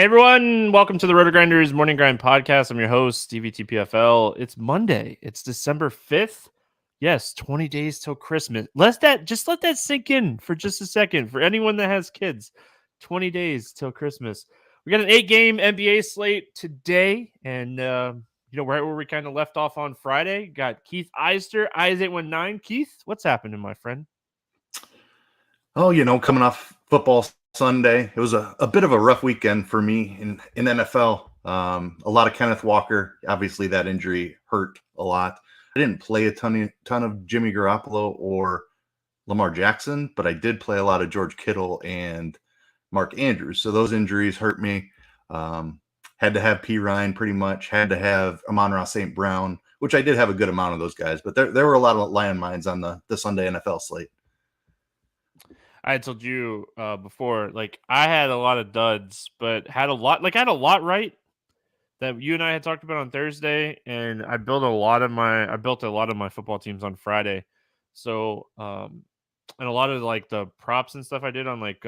Hey everyone, welcome to the RotoGrinders Morning Grind Podcast. I'm your host, Stevietpfl. It's Monday. It's December 5th. Yes, 20 days till Christmas. Let that sink in for just a second. For anyone that has kids, 20 days till Christmas. We got an 8-game NBA slate today, and right where we kind of left off on Friday. Got Keith Eister, Eys819. Keith, what's happening, my friend? Oh, coming off football Sunday, it was a bit of a rough weekend for me in NFL. A lot of Kenneth Walker. Obviously, that injury hurt a lot. I didn't play a ton of Jimmy Garoppolo or Lamar Jackson, but I did play a lot of George Kittle and Mark Andrews. So those injuries hurt me. Had to have P. Ryan pretty much. Had to have Amon-Ra St. Brown, which I did have a good amount of those guys. But there were a lot of landmines on the Sunday NFL slate. I had told you before, like I had a lot of duds, but had a lot right that you and I had talked about on Thursday, and I built a lot of my football teams on Friday. So and a lot of like the props and stuff I did on like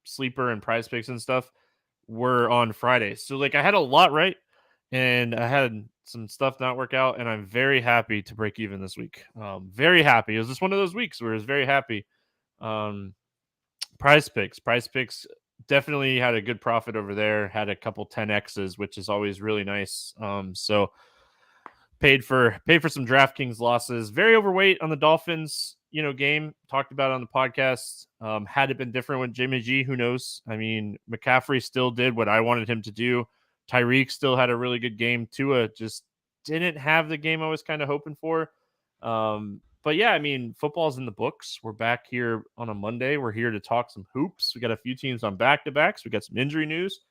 sleeper and prize picks and stuff were on Friday. So like I had a lot right, and I had some stuff not work out, and I'm very happy to break even this week. Very happy. It was just one of those weeks where I was very happy. Prize picks definitely had a good profit over there, had a couple 10x's, which is always really nice. So paid for some DraftKings losses. Very overweight on the Dolphins game, talked about it on the podcast. Had it been different with Jimmy G, who knows? I mean, McCaffrey still did what I wanted him to do. Tyreek still had a really good game. Tua just didn't have the game I was kind of hoping for. But yeah, I mean, football's in the books. We're back here on a Monday. We're here to talk some hoops. We got a few teams on back-to-backs. We got some injury news,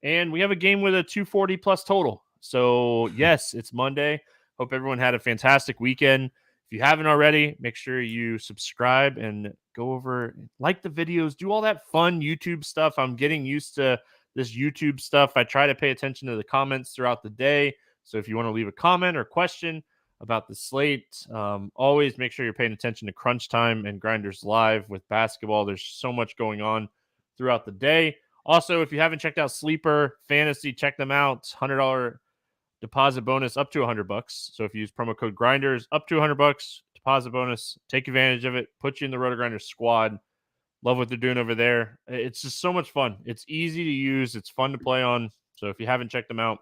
and we have a game with a 240 plus total. So yes, it's Monday. Hope everyone had a fantastic weekend. If you haven't already, make sure you subscribe and go over, like the videos, do all that fun YouTube stuff. I'm getting used to this YouTube stuff. I try to pay attention to the comments throughout the day. So if you want to leave a comment or question about the slate, always make sure you're paying attention to Crunch Time and Grinders Live with basketball. There's so much going on throughout the day. Also, if you haven't checked out Sleeper Fantasy, check them out. $100 deposit bonus up to $100. So if you use promo code Grinders, up to $100 deposit bonus, take advantage of it. Put you in the RotoGrinders squad. Love what they're doing over there. It's just so much fun. It's easy to use. It's fun to play on. So if you haven't checked them out,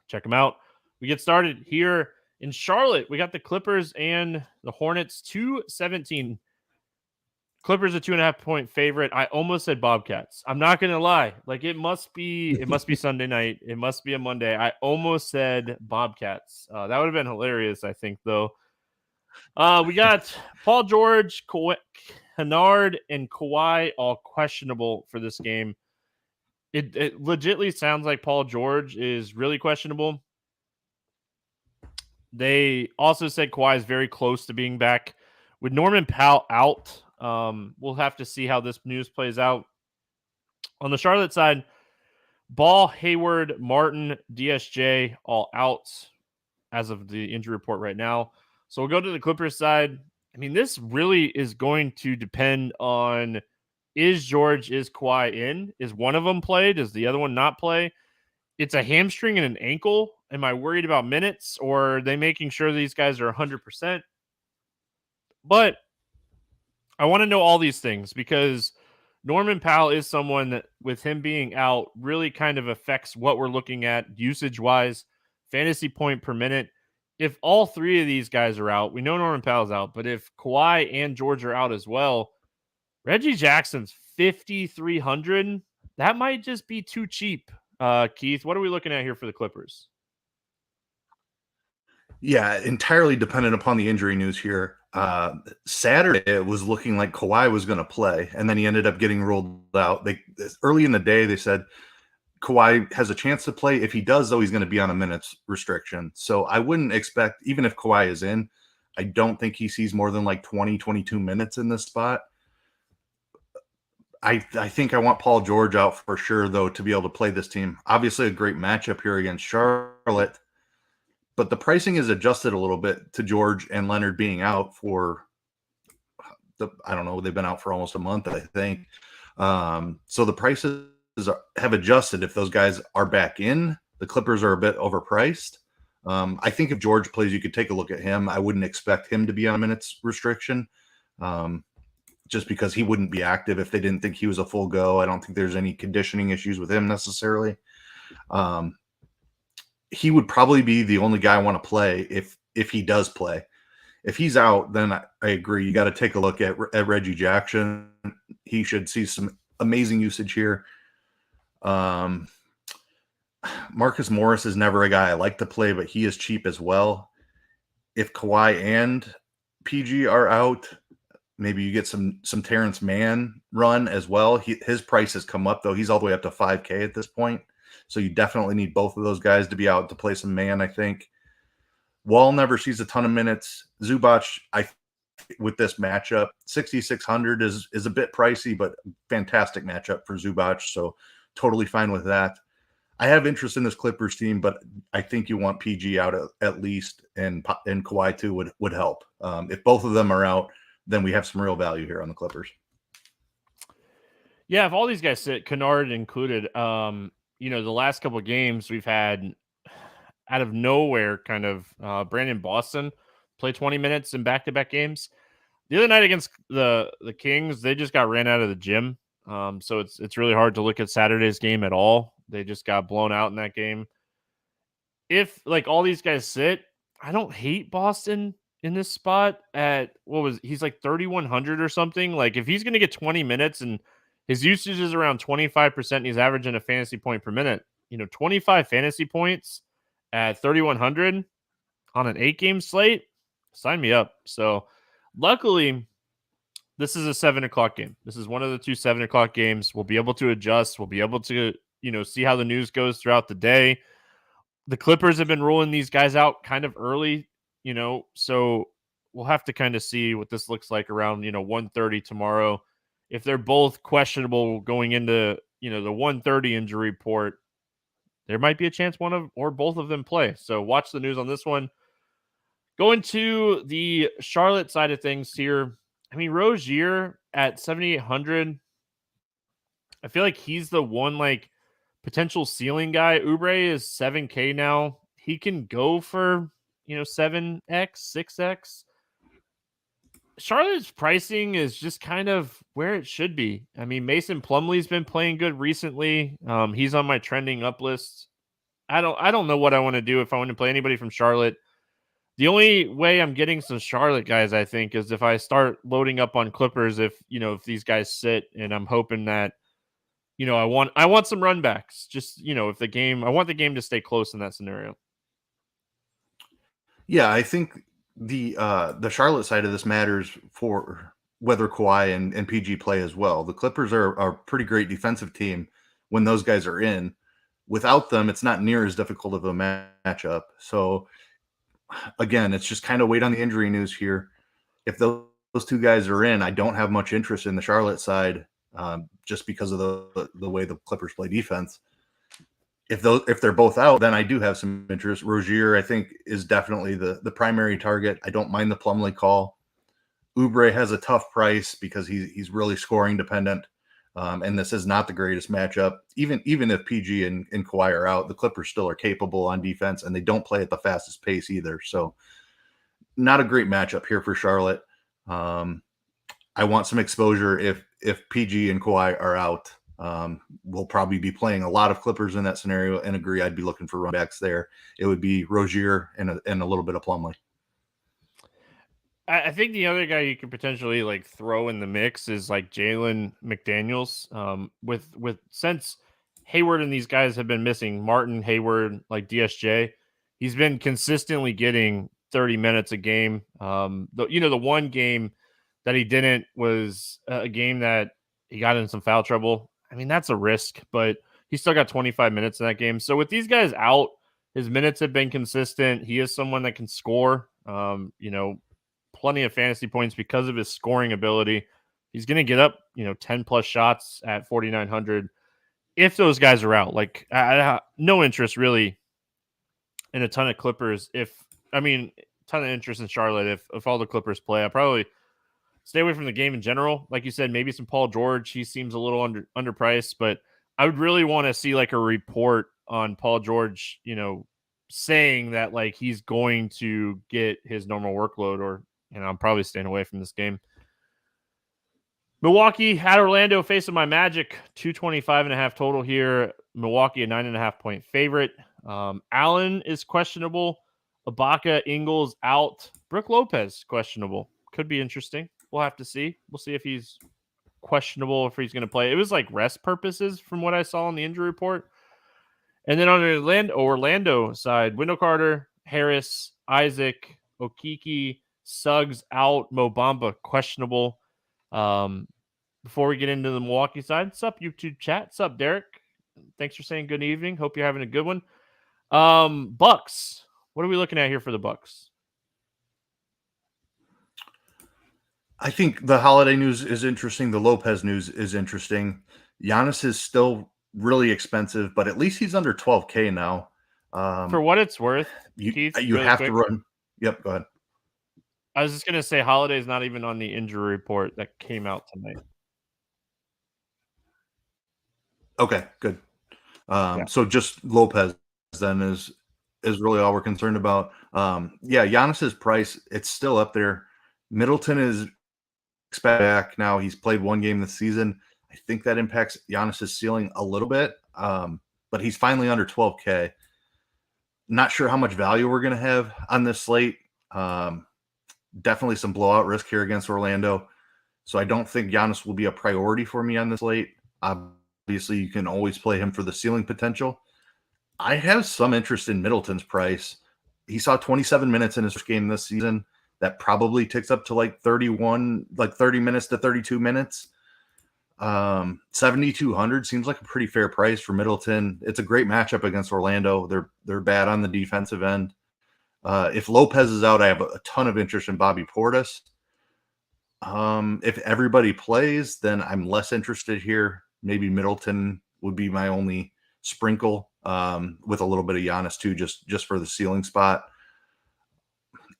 check them out. We get started here in Charlotte. We got the Clippers and the Hornets, 217. Clippers a 2.5-point favorite. I almost said Bobcats. I'm not gonna lie. Like it must be Sunday night. It must be a Monday. I almost said Bobcats. That would have been hilarious, I think, though. We got Paul George, Kennard, and Kawhi all questionable for this game. It legitimately sounds like Paul George is really questionable. They also said Kawhi is very close to being back. With Norman Powell out, we'll have to see how this news plays out. On the Charlotte side, Ball, Hayward, Martin, DSJ, all out as of the injury report right now. So we'll go to the Clippers side. I mean, this really is going to depend on, is George, is Kawhi in? Is one of them play? Does the other one not play? It's a hamstring and an ankle. Am I worried about minutes, or are they making sure these guys are 100%? But I want to know all these things because Norman Powell is someone that, with him being out, really kind of affects what we're looking at usage-wise, fantasy point per minute. If all three of these guys are out, we know Norman Powell's out, but if Kawhi and George are out as well, Reggie Jackson's 5,300. That might just be too cheap. Keith, what are we looking at here for the Clippers? Yeah, entirely dependent upon the injury news here. Saturday, it was looking like Kawhi was going to play, and then he ended up getting ruled out. Early in the day, they said Kawhi has a chance to play. If he does, though, he's going to be on a minutes restriction. So I wouldn't expect, even if Kawhi is in, I don't think he sees more than like 20, 22 minutes in this spot. I think I want Paul George out for sure, though, to be able to play this team. Obviously, a great matchup here against Charlotte, but the pricing is adjusted a little bit to George and Leonard being out for I don't know, they've been out for almost a month, I think. So the prices have adjusted. If those guys are back in, the Clippers are a bit overpriced. I think if George plays, you could take a look at him. I wouldn't expect him to be on a minutes restriction, just because he wouldn't be active if they didn't think he was a full go. I don't think there's any conditioning issues with him necessarily. He would probably be the only guy I want to play if he does play. If he's out, then I agree. You got to take a look at Reggie Jackson. He should see some amazing usage here. Marcus Morris is never a guy I like to play, but he is cheap as well. If Kawhi and PG are out, maybe you get some Terrence Mann run as well. His price has come up, though. He's all the way up to $5K at this point. So you definitely need both of those guys to be out to play some man, I think. Wall never sees a ton of minutes. Zubac, with this matchup, 6,600 is a bit pricey, but fantastic matchup for Zubac. So totally fine with that. I have interest in this Clippers team, but I think you want PG out at least, and Kawhi too would help. If both of them are out, then we have some real value here on the Clippers. Yeah, if all these guys sit, Kennard included, the last couple of games we've had out of nowhere kind of Brandon Boston play 20 minutes in back-to-back games. The other night against the Kings, they just got ran out of the gym. So it's really hard to look at Saturday's game at all. They just got blown out in that game. If all these guys sit, I don't hate Boston in this spot at he's like 3,100 or something. Like if he's going to get 20 minutes and his usage is around 25% and he's averaging a fantasy point per minute, 25 fantasy points at 3,100 on an 8-game slate, sign me up. So luckily, this is a 7 o'clock game. This is one of the 2 7 o'clock games. We'll be able to adjust. We'll be able to, see how the news goes throughout the day. The Clippers have been rolling these guys out kind of early, so we'll have to kind of see what this looks like around, 1:30 tomorrow. If they're both questionable going into, the 1:30 injury report, there might be a chance one of or both of them play. So watch the news on this one. Going to the Charlotte side of things here. I mean, Rozier at 7,800. I feel like he's the one potential ceiling guy. Oubre is 7K now. He can go for 7x, 6x. Charlotte's pricing is just kind of where it should be. I mean, Mason Plumlee's been playing good recently. He's on my trending up list. I don't know what I want to do if I want to play anybody from Charlotte. The only way I'm getting some Charlotte guys, I think, is if I start loading up on Clippers. If these guys sit, and I'm hoping that I want some run backs. Just if I want the game to stay close in that scenario. Yeah, I think the Charlotte side of this matters for whether Kawhi and PG play as well. The Clippers are a pretty great defensive team when those guys are in. Without them, it's not near as difficult of a matchup. So again, it's just kind of wait on the injury news here. If those 2 guys are in, I don't have much interest in the Charlotte side, just because of the way the Clippers play defense. If they're both out, then I do have some interest. Rozier, I think, is definitely the primary target. I don't mind the Plumlee call. Oubre has a tough price because he's really scoring dependent, and this is not the greatest matchup. Even if PG and Kawhi are out, the Clippers still are capable on defense, and they don't play at the fastest pace either. So not a great matchup here for Charlotte. I want some exposure if PG and Kawhi are out. We'll probably be playing a lot of Clippers in that scenario, and agree I'd be looking for run backs there. It would be Rozier and a little bit of Plumlee. I think the other guy you could potentially throw in the mix is Jalen McDaniels. With since Hayward and these guys have been missing, Martin, Hayward, DSJ, he's been consistently getting 30 minutes a game. The one game that he didn't was a game that he got in some foul trouble. I mean, that's a risk, but he still got 25 minutes in that game. So with these guys out, his minutes have been consistent. He is someone that can score, plenty of fantasy points because of his scoring ability. He's going to get up, 10 plus shots at 4,900. If those guys are out, I have no interest really in a ton of Clippers. Ton of interest in Charlotte. If all the Clippers play, I probably stay away from the game in general. Like you said, maybe some Paul George. He seems a little underpriced, but I would really want to see like a report on Paul George, saying that like he's going to get his normal workload, or I'm probably staying away from this game. Milwaukee at Orlando facing my Magic, 225.5 total here. Milwaukee a 9.5 point favorite. Allen is questionable. Ibaka, Ingles out. Brook Lopez questionable. Could be interesting. We'll have to see. We'll see if he's questionable, if he's going to play. It was like rest purposes from what I saw in the injury report. And then on the Orlando side, Wendell Carter, Harris, Isaac, Okiki, Suggs out, Mo Bamba questionable. Before we get into the Milwaukee side, what's up, YouTube chat? What's up, Derek? Thanks for saying good evening. Hope you're having a good one. Bucks. What are we looking at here for the Bucks? I think the Holiday news is interesting. The Lopez news is interesting. Giannis is still really expensive, but at least he's under 12K now. For what it's worth, you Keith, really have to run. Yep, go ahead. I was just going to say Holiday's not even on the injury report that came out tonight. Okay, good. So just Lopez then is really all we're concerned about. Giannis's price, it's still up there. Middleton is expected back now. He's played one game this season. I think that impacts Giannis's ceiling a little bit, but he's finally under 12K. Not sure how much value we're going to have on this slate. Definitely some blowout risk here against Orlando. So I don't think Giannis will be a priority for me on this slate. Obviously, you can always play him for the ceiling potential. I have some interest in Middleton's price. He saw 27 minutes in his first game this season. That probably ticks up to like 30 minutes to 32 minutes. 7,200 seems like a pretty fair price for Middleton. It's a great matchup against Orlando. They're bad on the defensive end. If Lopez is out, I have a ton of interest in Bobby Portis. If everybody plays, then I'm less interested here. Maybe Middleton would be my only sprinkle, with a little bit of Giannis too, just for the ceiling spot.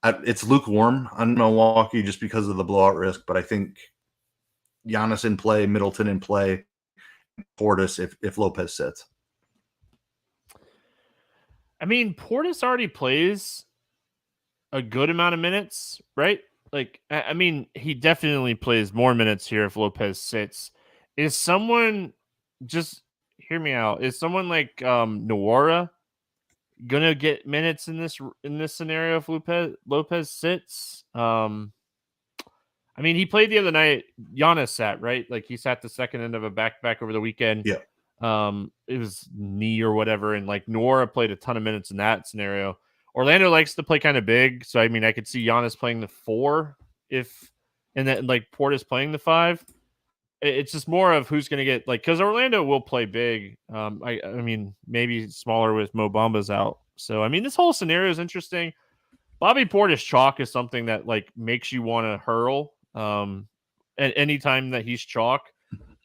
It's lukewarm on Milwaukee just because of the blowout risk, but I think Giannis in play, Middleton in play, Portis if Lopez sits. I mean, Portis already plays a good amount of minutes, right? Like, I mean, he definitely plays more minutes here if Lopez sits. Is someone, just hear me out, is someone like Nwora gonna get minutes in this scenario if Lopez sits? I mean, he played the other night. Giannis sat, right? Like he sat the second end of a back-to-back over the weekend. Yeah. It was knee or whatever, and like Nwora played a ton of minutes in that scenario. Orlando likes to play kind of big, so I mean, I could see Giannis playing the 4 and then like Portis playing the 5. It's just more of who's going to get because Orlando will play big. I mean, maybe smaller with Mo Bamba's out. So I mean, this whole scenario is interesting. Bobby Portis chalk is something that like makes you want to hurl at any time that he's chalk.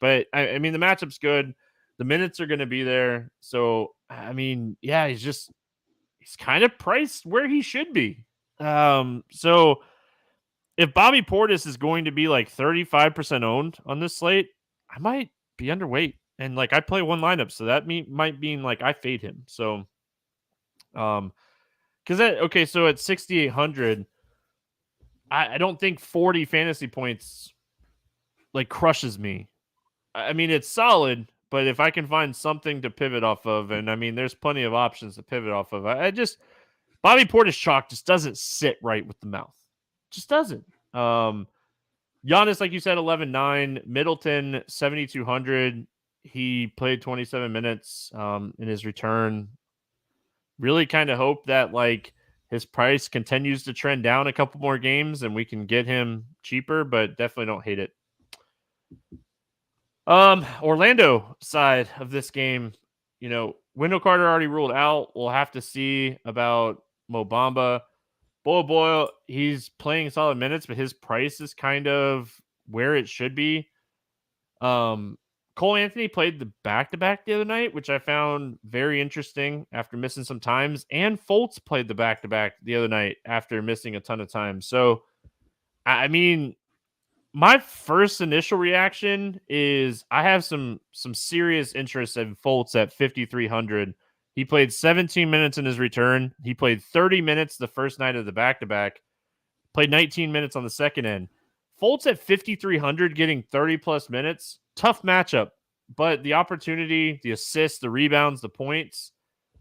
But I mean, the matchup's good. The minutes are going to be there. So I mean, yeah, he's kind of priced where he should be. So if Bobby Portis is going to be like 35% owned on this slate, I might be underweight. And like I play one lineup, so that might mean like I fade him. So, so at 6,800, I don't think 40 fantasy points like crushes me. I mean, it's solid, but if I can find something to pivot off of, and I mean, there's plenty of options to pivot off of. Bobby Portis chalk just doesn't sit right with the mouth. Just doesn't. Giannis, like you said, 11.9. Middleton, 7,200. He played 27 minutes in his return. Really kind of hope that like his price continues to trend down a couple more games and we can get him cheaper, but definitely don't hate it. Orlando side of this game, Wendell Carter already ruled out. We'll have to see about Mo Bamba. Boyle, he's playing solid minutes, but his price is kind of where it should be. Cole Anthony played the back-to-back the other night, which I found very interesting after missing some times. And Fultz played the back-to-back the other night after missing a ton of time. So, I mean, my first initial reaction is I have some serious interest in Fultz at 5,300. He played 17 minutes in his return. He played 30 minutes the first night of the back-to-back. Played 19 minutes on the second end. Fultz at 5,300 getting 30-plus minutes. Tough matchup, but the opportunity, the assists, the rebounds, the points.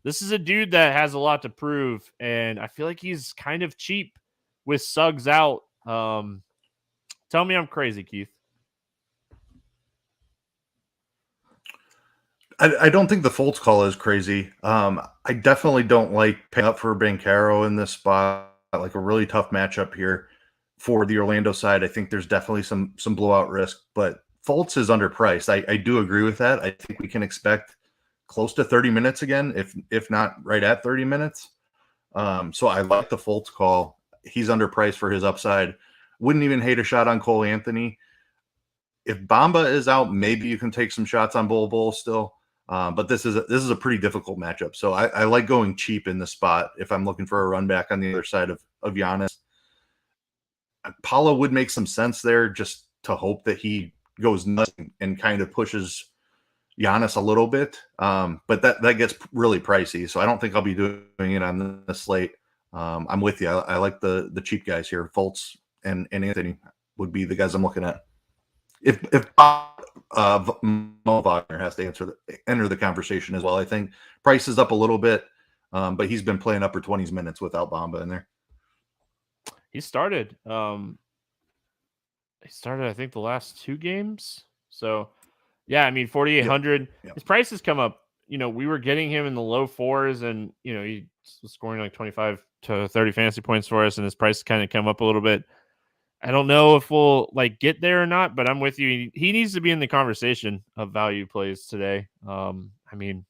This is a dude that has a lot to prove, and I feel like he's kind of cheap with Suggs out. Tell me I'm crazy, Keith. I don't think the Fultz call is crazy. I definitely don't like paying up for Banchero in this spot. Like a really tough matchup here for the Orlando side. I think there's definitely some blowout risk, but Fultz is underpriced. I do agree with that. I think we can expect close to 30 minutes again, if not right at 30 minutes. So I like the Fultz call. He's underpriced for his upside. Wouldn't even hate a shot on Cole Anthony. If Bamba is out, maybe you can take some shots on Bol still. But this is a pretty difficult matchup. So I like going cheap in this spot if I'm looking for a run back on the other side of Giannis. Paulo would make some sense there, just to hope that he goes nuts and kind of pushes Giannis a little bit. But that gets really pricey. So I don't think I'll be doing it on the slate. I'm with you. I like the cheap guys here. Fultz and Anthony would be the guys I'm looking at. If Mo Wagner has to enter the conversation as well, I think price is up a little bit, but he's been playing upper 20s minutes without Bamba in there. He started. I think the last 2 games. So, yeah, I mean 4,800. Yep. His price has come up. We were getting him in the low 4s, and he was scoring like 25 to 30 fantasy points for us, and his price kind of come up a little bit. I don't know if we'll get there or not, but I'm with you. He needs to be in the conversation of value plays today. I mean,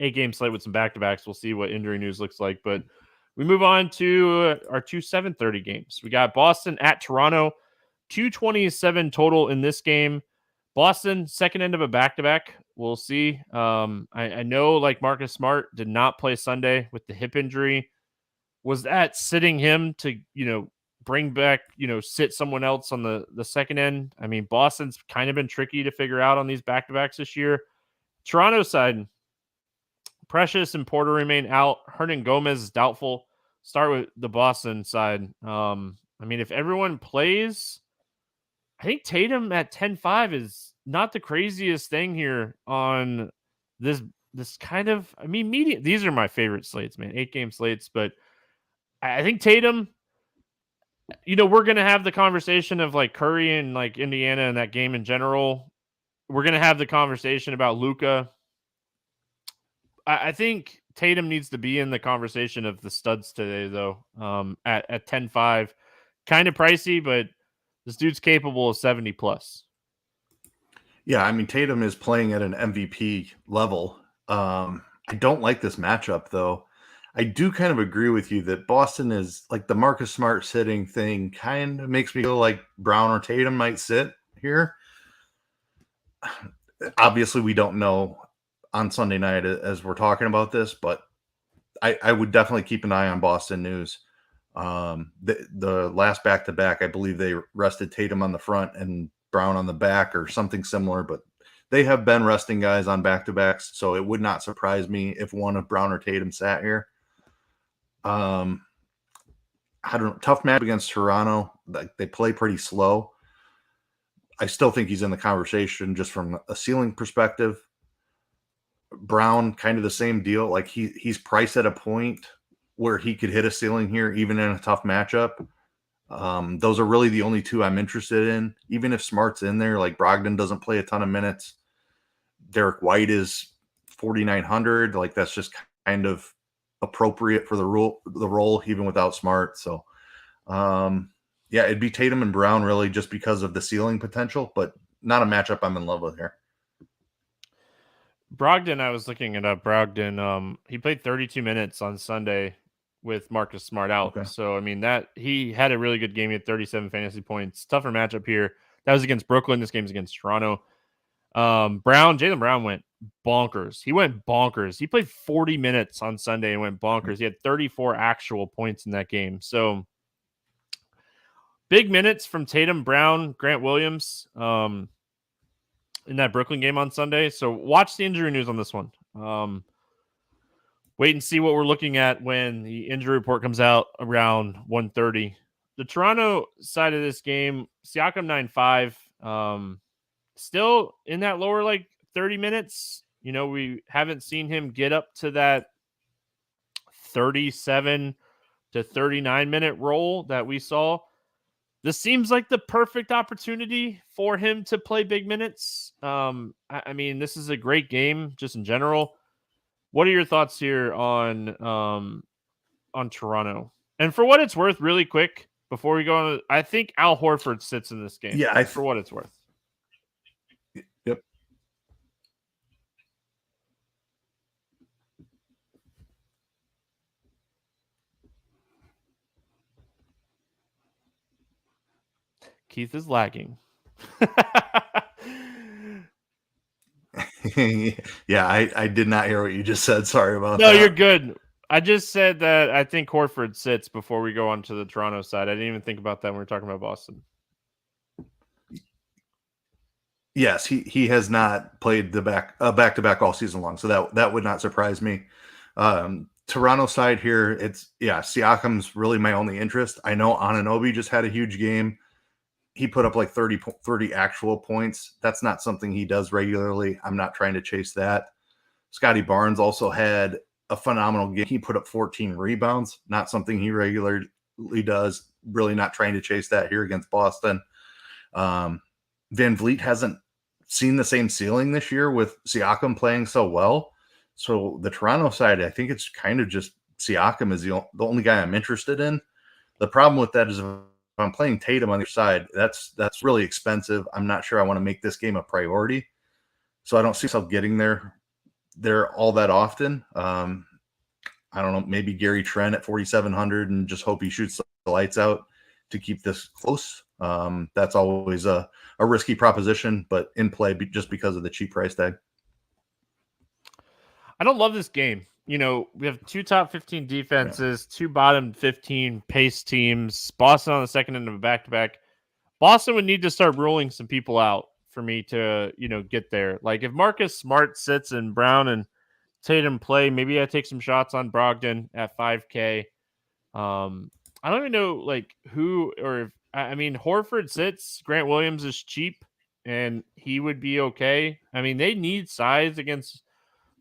8-game slate with some back-to-backs. We'll see what injury news looks like, but we move on to our 2 7:30 games. We got Boston at Toronto, 227 total in this game. Boston, second end of a back-to-back. We'll see. I know Marcus Smart did not play Sunday with the hip injury. Was that sitting him to, bring back, sit someone else on the second end? I mean, Boston's kind of been tricky to figure out on these back-to-backs this year. Toronto side, Precious and Porter remain out. Hernan Gomez is doubtful. Start with the Boston side. I mean, if everyone plays, I think Tatum at 10.5 is not the craziest thing here on this kind of, medium. These are my favorite slates, man. 8-game slates, but I think Tatum, we're going to have the conversation of Curry and Indiana and that game in general. We're going to have the conversation about Luka. I think Tatum needs to be in the conversation of the studs today, though, at 10.5. Kind of pricey, but this dude's capable of 70+. Yeah, I mean, Tatum is playing at an MVP level. I don't like this matchup, though. I do kind of agree with you that Boston is the Marcus Smart sitting thing kind of makes me feel like Brown or Tatum might sit here. Obviously, we don't know on Sunday night as we're talking about this, but I would definitely keep an eye on Boston news. The last back-to-back, I believe they rested Tatum on the front and Brown on the back or something similar, but they have been resting guys on back-to-backs, so it would not surprise me if one of Brown or Tatum sat here. I don't know. Tough match against Toronto. They play pretty slow. I still think he's in the conversation just from a ceiling perspective. Brown, kind of the same deal. He's priced at a point where he could hit a ceiling here, even in a tough matchup. Those are really the only 2 I'm interested in. Even if Smart's in there, Brogdon doesn't play a ton of minutes. Derek White is 4,900. That's just kind of appropriate for the role, even without Smart. So, yeah, it'd be Tatum and Brown really just because of the ceiling potential, but not a matchup I'm in love with here. Brogdon, I was looking it up. Brogdon, he played 32 minutes on Sunday with Marcus Smart out. Okay. So, I mean, that he had a really good game. He had 37 fantasy points. Tougher matchup here. That was against Brooklyn. This game's against Toronto. Jaylen Brown went bonkers. He went bonkers. He played 40 minutes on Sunday and went bonkers. He had 34 actual points in that game. So, big minutes from Tatum, Brown, Grant Williams in that Brooklyn game on Sunday. So watch the injury news on this one. Wait and see what we're looking at when the injury report comes out around 1:30. The Toronto side of this game, Siakam 9.5, still in that lower 30 minutes. We haven't seen him get up to that 37 to 39 minute role that we saw. This seems like the perfect opportunity for him to play big minutes. I mean, this is a great game just in general. What are your thoughts here on Toronto? And for what it's worth, really quick before we go on, I think Al Horford sits in this game. Yeah, for what it's worth. Yep. Keith is lagging. Yeah, I did not hear what you just said. Sorry about that. No, you're good. I just said that I think Horford sits before we go on to the Toronto side. I didn't even think about that when we were talking about Boston. Yes, he has not played the back-to-back all season long, so that would not surprise me. Toronto side here, Siakam's really my only interest. I know Anunoby just had a huge game. He put up 30 actual points. That's not something he does regularly. I'm not trying to chase that. Scotty Barnes also had a phenomenal game. He put up 14 rebounds, not something he regularly does. Really not trying to chase that here against Boston. Van Vliet hasn't seen the same ceiling this year with Siakam playing so well. So the Toronto side, I think it's kind of just Siakam is the only guy I'm interested in. The problem with that is if I'm playing Tatum on the other side, that's really expensive. I'm not sure I want to make this game a priority. So I don't see myself getting there all that often. I don't know, maybe Gary Trent at 4,700 and just hope he shoots the lights out to keep this close. That's always a risky proposition, but in play just because of the cheap price tag. I don't love this game. We have two top 15 defenses, two bottom 15 pace teams. Boston on the second end of a back-to-back. Boston would need to start ruling some people out for me to, get there. Like if Marcus Smart sits and Brown and Tatum play, maybe I take some shots on Brogdon at 5K. I don't even know who or if, I mean, Horford sits. Grant Williams is cheap and he would be okay. I mean, they need size against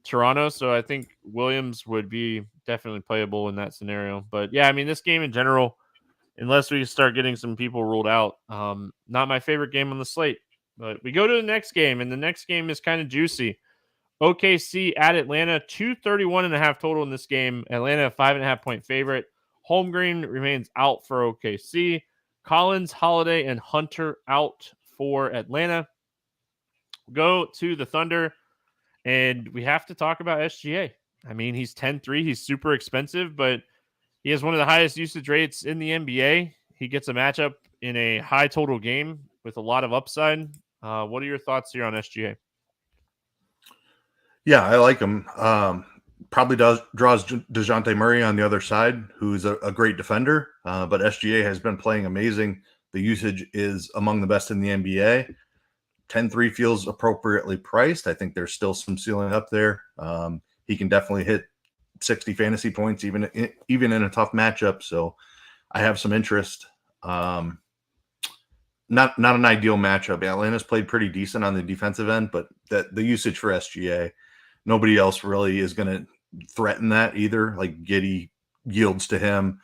Toronto, so I think Williams would be definitely playable in that scenario. But yeah, I mean, this game in general, unless we start getting some people ruled out, not my favorite game on the slate. But we go to the next game, and the next game is kind of juicy. OKC at Atlanta, 231.5 total in this game. Atlanta, 5.5 point favorite. Holmgren remains out for OKC. Collins, Holiday, and Hunter out for Atlanta. Go to the Thunder. And we have to talk about SGA. I mean, he's 10-3. He's super expensive, but he has one of the highest usage rates in the NBA. He gets a matchup in a high total game with a lot of upside. What are your thoughts here on SGA? Yeah, I like him. Probably draws DeJounte Murray on the other side, who's a great defender. But SGA has been playing amazing. The usage is among the best in the NBA. 10-3 feels appropriately priced. I think there's still some ceiling up there. He can definitely hit 60 fantasy points even in a tough matchup. So I have some interest. Not an ideal matchup. Atlanta's played pretty decent on the defensive end, but the usage for SGA, nobody else really is going to threaten that either. Like Giddey yields to him,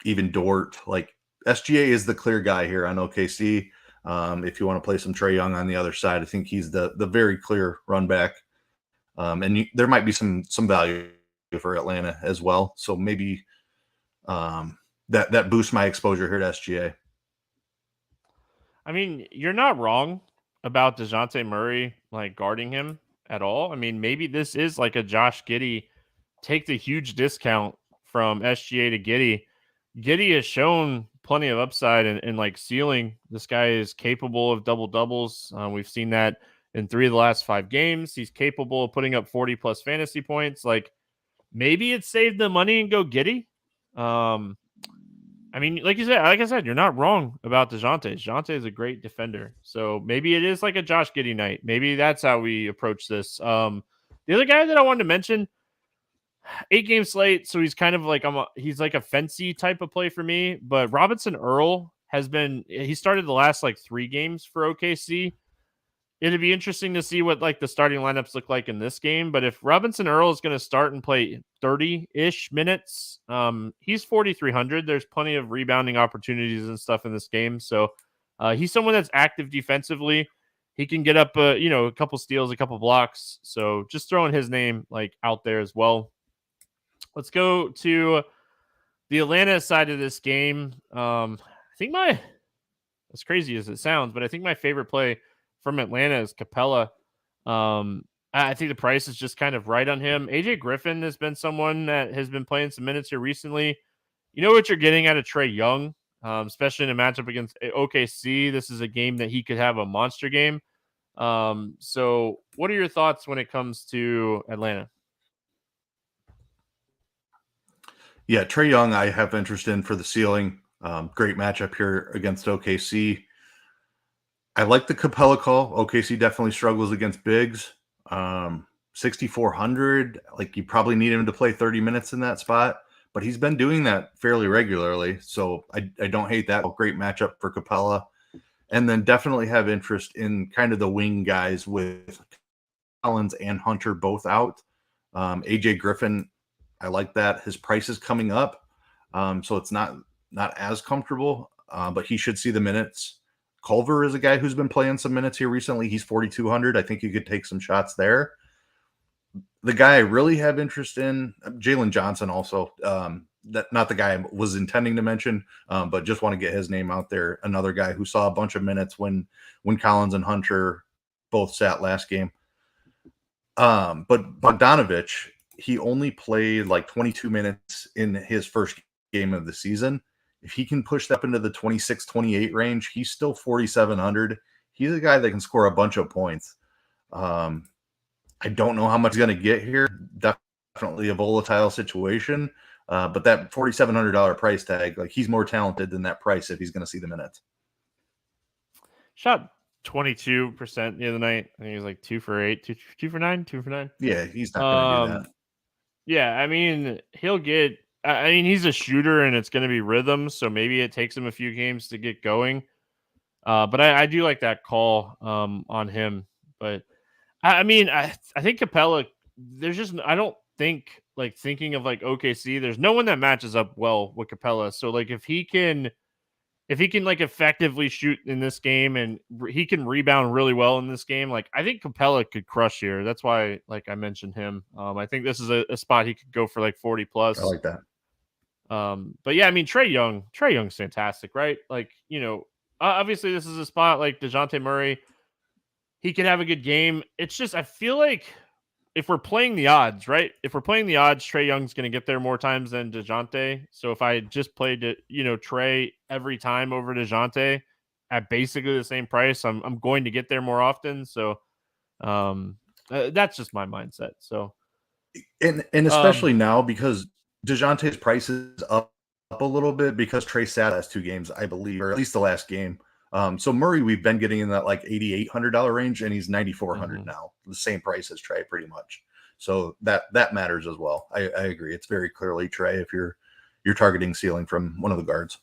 even Dort. Like SGA is the clear guy here on OKC. If you want to play some Trae Young on the other side, I think he's the very clear run back. And there might be some value for Atlanta as well. So maybe that boosts my exposure here to SGA. I mean, you're not wrong about DeJounte Murray guarding him at all. I mean, maybe this is like a Josh Giddey, take the huge discount from SGA to Giddey. Giddey has shown plenty of upside and ceiling. This guy is capable of double doubles. We've seen that in 3 of the last 5 games. He's capable of putting up 40 plus fantasy points. Maybe it's save the money and go Giddey. I I mean, like I said, you're not wrong about DeJounte. DeJounte is a great defender. So maybe it is like a Josh Giddey night. Maybe that's how we approach this. The other guy that I wanted to mention, 8-game slate, so he's kind of like he's like a fancy type of play for me. But Robinson Earl he started the last like 3 games for OKC. It'd be interesting to see what like the starting lineups look like in this game. But if Robinson Earl is going to start and play 30-ish minutes, he's 4,300. There's plenty of rebounding opportunities and stuff in this game. So he's someone that's active defensively. He can get up, a couple steals, a couple blocks. So just throwing his name like out there as well. Let's go to the Atlanta side of this game. I think as crazy as it sounds, but I think my favorite play from Atlanta is Capella. I think the price is just kind of right on him. AJ Griffin has been someone that has been playing some minutes here recently. You know what you're getting out of Trae Young, especially in a matchup against OKC. This is a game that he could have a monster game. So what are your thoughts when it comes to Atlanta? Yeah, Trae Young, I have interest in for the ceiling. Great matchup here against OKC. I like the Capella call. OKC definitely struggles against bigs. 6,400. Like you probably need him to play 30 minutes in that spot, but he's been doing that fairly regularly. So I don't hate that. Great matchup for Capella. And then definitely have interest in kind of the wing guys with Collins and Hunter both out. AJ Griffin, I like that. His price is coming up. So it's not as comfortable, but he should see the minutes. Culver is a guy who's been playing some minutes here recently. He's 4,200. I think you could take some shots there. The guy I really have interest in, Jalen Johnson also. Not the guy I was intending to mention, but just want to get his name out there. Another guy who saw a bunch of minutes when Collins and Hunter both sat last game. But Bogdanovich, he only played like 22 minutes in his first game of the season. If he can push that up into the 26, 28 range, he's still 4,700. He's a guy that can score a bunch of points. I don't know how much he's going to get here. Definitely a volatile situation. But that $4,700 price tag, like he's more talented than that price if he's going to see the minutes. Shot 22% the other night. I think he was like 2 for 8, 2 for 9, 2 for 9. Yeah, he's not going to do that. Yeah, I mean, he's a shooter and it's going to be rhythm, so maybe it takes him a few games to get going. But I do like that call on him. But I think Capella, I don't think like thinking of like OKC, there's no one that matches up well with Capella. So like if he can like effectively shoot in this game and he can rebound really well in this game, like I think Capella could crush here. That's why like I mentioned him. I think this is a spot he could go for like 40 plus. I like that. But yeah, I mean, Trae Young's fantastic, right? Like, obviously this is a spot like DeJounte Murray. He could have a good game. It's just, I feel like if we're playing the odds, right? If we're playing the odds, Trae Young's going to get there more times than DeJounte. So if I just played Trae every time over DeJounte at basically the same price, I'm going to get there more often. So that's just my mindset. So and especially now because DeJounte's price is up a little bit because Trae sat last 2 games, I believe, or at least the last game. So Murray, we've been getting in that like $8,800 range, and he's 9,400 now, the same price as Trae, pretty much. So that matters as well. I agree. It's very clearly Trae if you're targeting ceiling from one of the guards.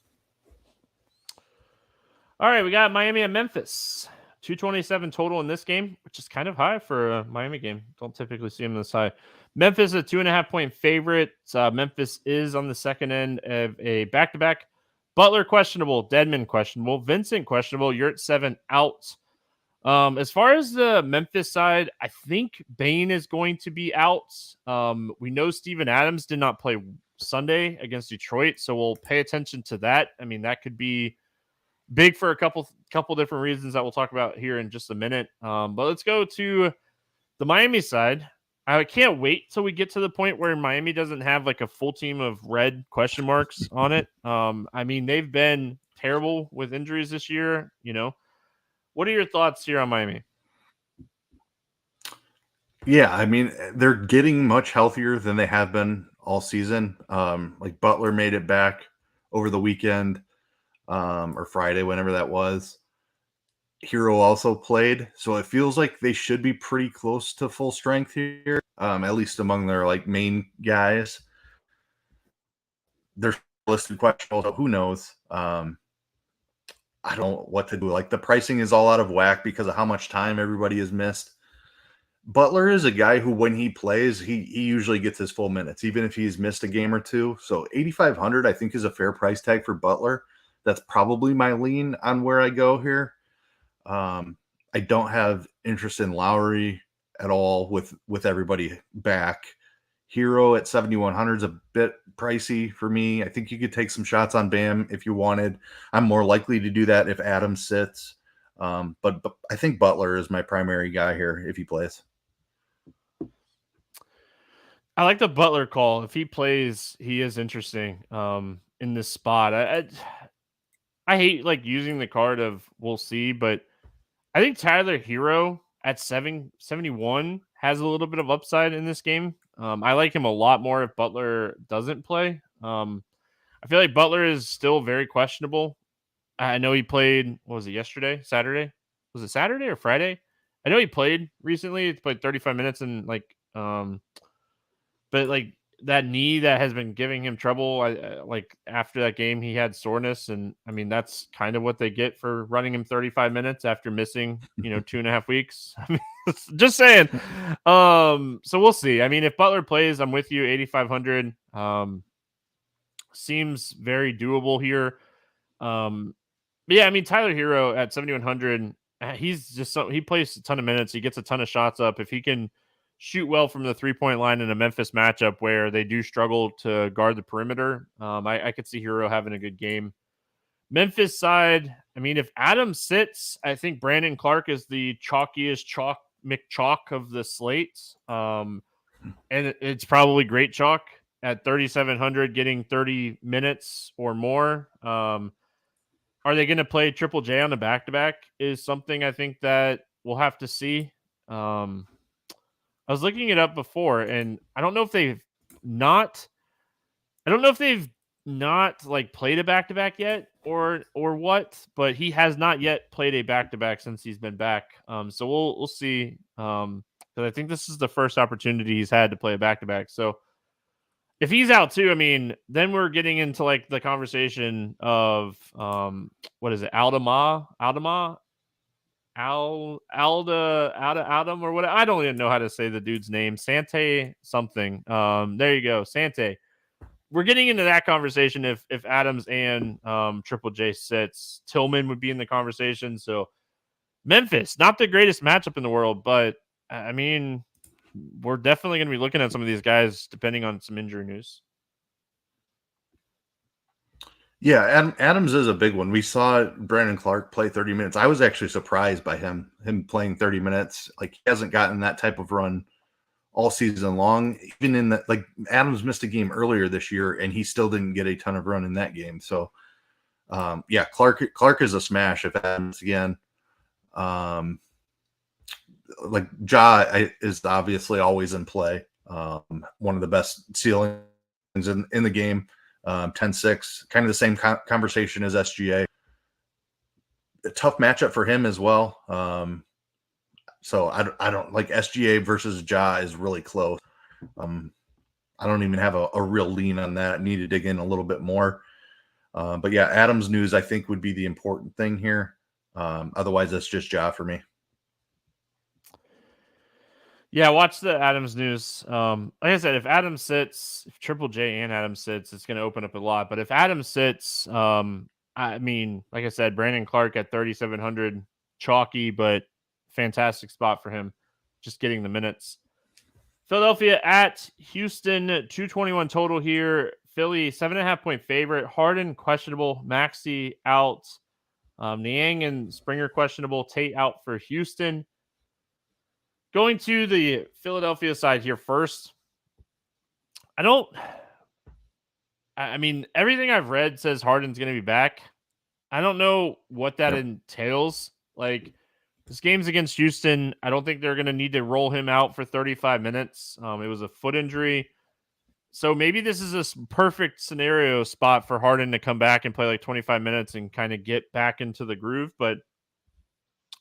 All right, we got Miami and Memphis. 227 total in this game, which is kind of high for a Miami game. Don't typically see them this high. Memphis a 2.5-point favorite. Memphis is on the second end of a back-to-back. Butler questionable, Dedmon questionable, Vincent questionable, Yurt 7 out. As far as the Memphis side, I think Bane is going to be out. We know Steven Adams did not play Sunday against Detroit, so we'll pay attention to that. I mean, that could be big for a couple different reasons that we'll talk about here in just a minute. But let's go to the Miami side. I can't wait till we get to the point where Miami doesn't have like a full team of red question marks on it. I mean, they've been terrible with injuries this year. What are your thoughts here on Miami? Yeah, I mean, they're getting much healthier than they have been all season. Like Butler made it back. over the weekend or Friday, whenever that was. Hero also played, so it feels like they should be pretty close to full strength here, at least among their like main guys. They're listed questionable, so who knows? I don't know what to do. Like the pricing is all out of whack because of how much time everybody has missed. Butler is a guy who, when he plays, he usually gets his full minutes, even if he's missed a game or two. So 8,500, I think, is a fair price tag for Butler. That's probably my lean on where I go here. I don't have interest in Lowry at all with everybody back. Hero at 7,100 is a bit pricey for me. I think you could take some shots on Bam if you wanted. I'm more likely to do that if Adams sits. But I think Butler is my primary guy here if he plays. I like the Butler call. If he plays, he is interesting in this spot. I hate like using the card of we'll see, but I think Tyler Hero at 771 has a little bit of upside in this game. I like him a lot more if Butler doesn't play. I feel like Butler is still very questionable. I know he played, what was it, yesterday? Saturday? Was it Saturday or Friday? I know he played recently. He played 35 minutes and but like that knee that has been giving him trouble, like after that game, he had soreness. And I mean, that's kind of what they get for running him 35 minutes after missing, 2.5 weeks. I mean, just saying. So we'll see. I mean, if Butler plays, I'm with you. 8,500 seems very doable here. But yeah, I mean, Tyler Hero at 7,100, he's just he plays a ton of minutes. He gets a ton of shots up. If he can shoot well from the 3-point line in a Memphis matchup where they do struggle to guard the perimeter, I could see Hero having a good game. Memphis side, I mean, if Adams sits, I think Brandon Clark is the chalkiest McChalk of the slate. And it's probably great chalk at 3,700, getting 30 minutes or more. Are they going to play Triple J on the back-to-back is something I think that we'll have to see. I was looking it up before, and I don't know if they've not like played a back-to-back yet or what, but he has not yet played a back-to-back since he's been back. So we'll see. Because I think this is the first opportunity he's had to play a back-to-back. So if he's out too, I mean, then we're getting into like the conversation of what is it, Aldama, Adam or what? I don't even know how to say the dude's name. Sante something. There you go, Sante. We're getting into that conversation if Adams and Triple J sits. Tillman would be in the conversation. So Memphis, not the greatest matchup in the world, but I mean, we're definitely going to be looking at some of these guys depending on some injury news. Yeah, Adams is a big one. We saw Brandon Clark play 30 minutes. I was actually surprised by him playing 30 minutes. Like, he hasn't gotten that type of run all season long. Even in that, like, Adams missed a game earlier this year, and he still didn't get a ton of run in that game. So, yeah, Clark is a smash if Adams again. Like, Ja is obviously always in play. One of the best ceilings in the game. 10-6, kind of the same conversation as SGA. A tough matchup for him as well. So I don't like SGA versus Ja is really close. I don't even have a real lean on that. I need to dig in a little bit more. But yeah, Adams news I think would be the important thing here. Otherwise, that's just Ja for me. Yeah, watch the Adams news. Like I said, if Adams sits, if Triple J and Adams sits, it's going to open up a lot. But if Adams sits, I mean, like I said, Brandon Clark at 3,700, chalky, but fantastic spot for him. Just getting the minutes. Philadelphia at Houston, 221 total here. Philly, 7.5-point favorite. Harden questionable. Maxey out. Niang and Springer questionable. Tate out for Houston. Going to the Philadelphia side here first. I mean, everything I've read says Harden's going to be back. I don't know what that entails. Like, this game's against Houston. I don't think they're going to need to roll him out for 35 minutes. It was a foot injury. So maybe this is a perfect scenario spot for Harden to come back and play like 25 minutes and kind of get back into the groove. But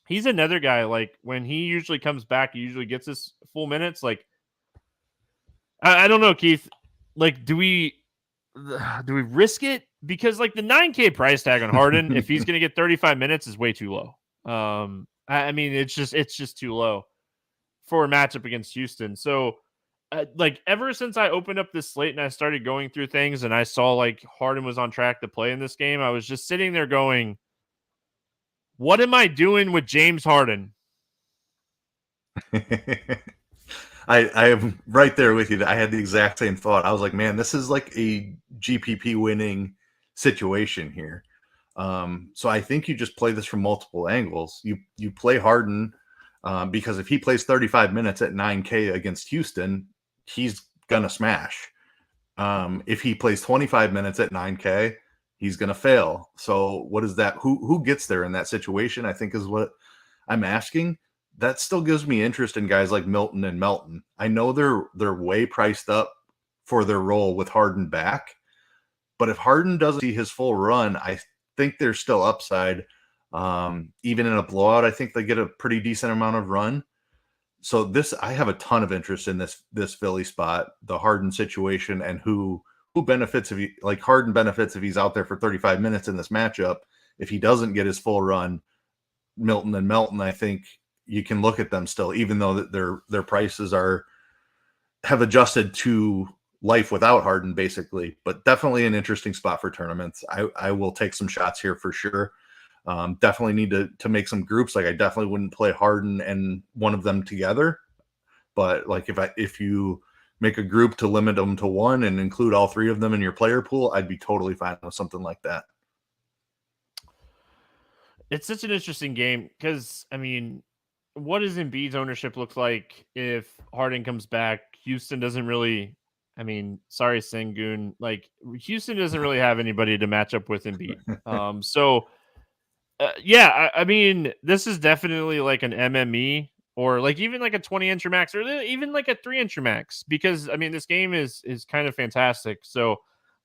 he's another guy, like when he usually comes back, he usually gets his full minutes. Like, I don't know, Keith. Like, do we risk it? Because like the 9K price tag on Harden, if he's going to get 35 minutes, is way too low. I mean, it's just too low for a matchup against Houston. So, like ever since I opened up this slate and I started going through things and I saw like Harden was on track to play in this game, I was just sitting there going, "What am I doing with James Harden?" I am right there with you. I had the exact same thought. I was like, man, this is like a GPP winning situation here. So I think you just play this from multiple angles. You play Harden because if he plays 35 minutes at 9K against Houston, he's gonna smash. If he plays 25 minutes at 9K, he's gonna fail. So what is that? Who gets there in that situation? I think is what I'm asking. That still gives me interest in guys like Milton and Melton. I know they're way priced up for their role with Harden back, but if Harden doesn't see his full run, I think there's still upside. Even in a blowout, I think they get a pretty decent amount of run. So I have a ton of interest in this Philly spot, the Harden situation, and who benefits if Harden benefits if he's out there for 35 minutes in this matchup. If he doesn't get his full run, Milton and Melton, I think you can look at them still, even though that their prices have adjusted to life without Harden, basically. But definitely an interesting spot for tournaments. I will take some shots here for sure. Definitely need to make some groups. Like I definitely wouldn't play Harden and one of them together. But like if you make a group to limit them to one and include all three of them in your player pool, I'd be totally fine with something like that. It's such an interesting game because, I mean, what does Embiid's ownership look like if Harden comes back? Houston doesn't really, I mean, sorry, Sengun. Like, Houston doesn't really have anybody to match up with Embiid. Yeah, I mean, this is definitely like an MME or like even like a 20-incher max or even like a 3-incher max because, I mean, this game is kind of fantastic. So, a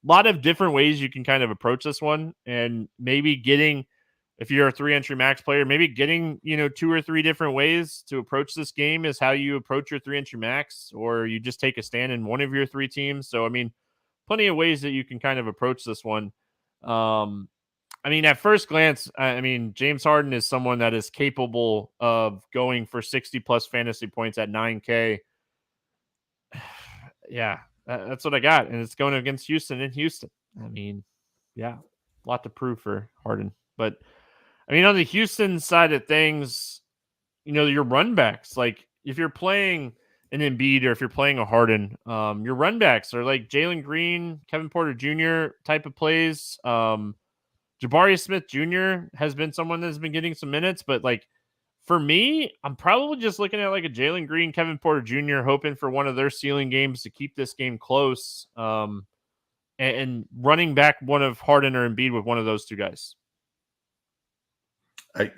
lot of different ways you can kind of approach this one and maybe getting – if you're a 3-entry max player, maybe getting, 2 or 3 different ways to approach this game is how you approach your 3-entry max, or you just take a stand in one of your 3 teams. So, I mean, plenty of ways that you can kind of approach this one. I mean, at first glance, I mean, James Harden is someone that is capable of going for 60 plus fantasy points at 9K. Yeah, that's what I got. And it's going against Houston in Houston. I mean, yeah, a lot to prove for Harden. But I mean, on the Houston side of things, your run backs, like if you're playing an Embiid or if you're playing a Harden, your run backs are like Jalen Green, Kevin Porter Jr. type of plays. Jabari Smith Jr. has been someone that's been getting some minutes, but like for me, I'm probably just looking at like a Jalen Green, Kevin Porter Jr., hoping for one of their ceiling games to keep this game close, and running back one of Harden or Embiid with one of those two guys.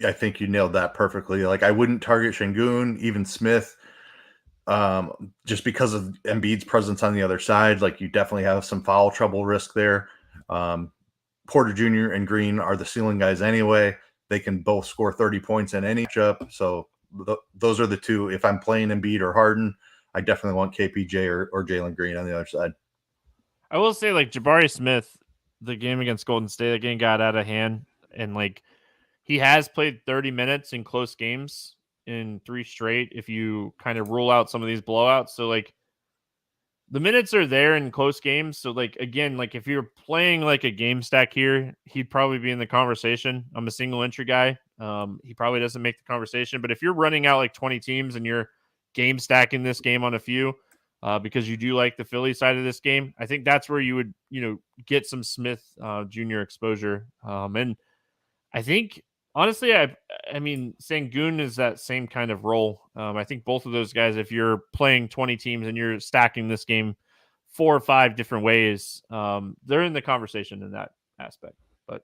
I think you nailed that perfectly. Like I wouldn't target Şengün, even Smith, just because of Embiid's presence on the other side. Like you definitely have some foul trouble risk there. Porter Jr. and Green are the ceiling guys anyway. They can both score 30 points in any matchup. So those are the two. If I'm playing Embiid or Harden, I definitely want KPJ or Jalen Green on the other side. I will say, like Jabari Smith, the game against Golden State, that game got out of hand, and like he has played 30 minutes in close games in 3 straight. If you kind of rule out some of these blowouts, so like the minutes are there in close games. So like again, like if you're playing like a game stack here, he'd probably be in the conversation. I'm a single entry guy. He probably doesn't make the conversation, but if you're running out like 20 teams and you're game stacking this game on a few, because you do like the Philly side of this game, I think that's where you would, get some Smith Jr. exposure. And I think honestly, I mean, Sengun is that same kind of role. I think both of those guys, if you're playing 20 teams and you're stacking this game 4 or 5 different ways, they're in the conversation in that aspect. But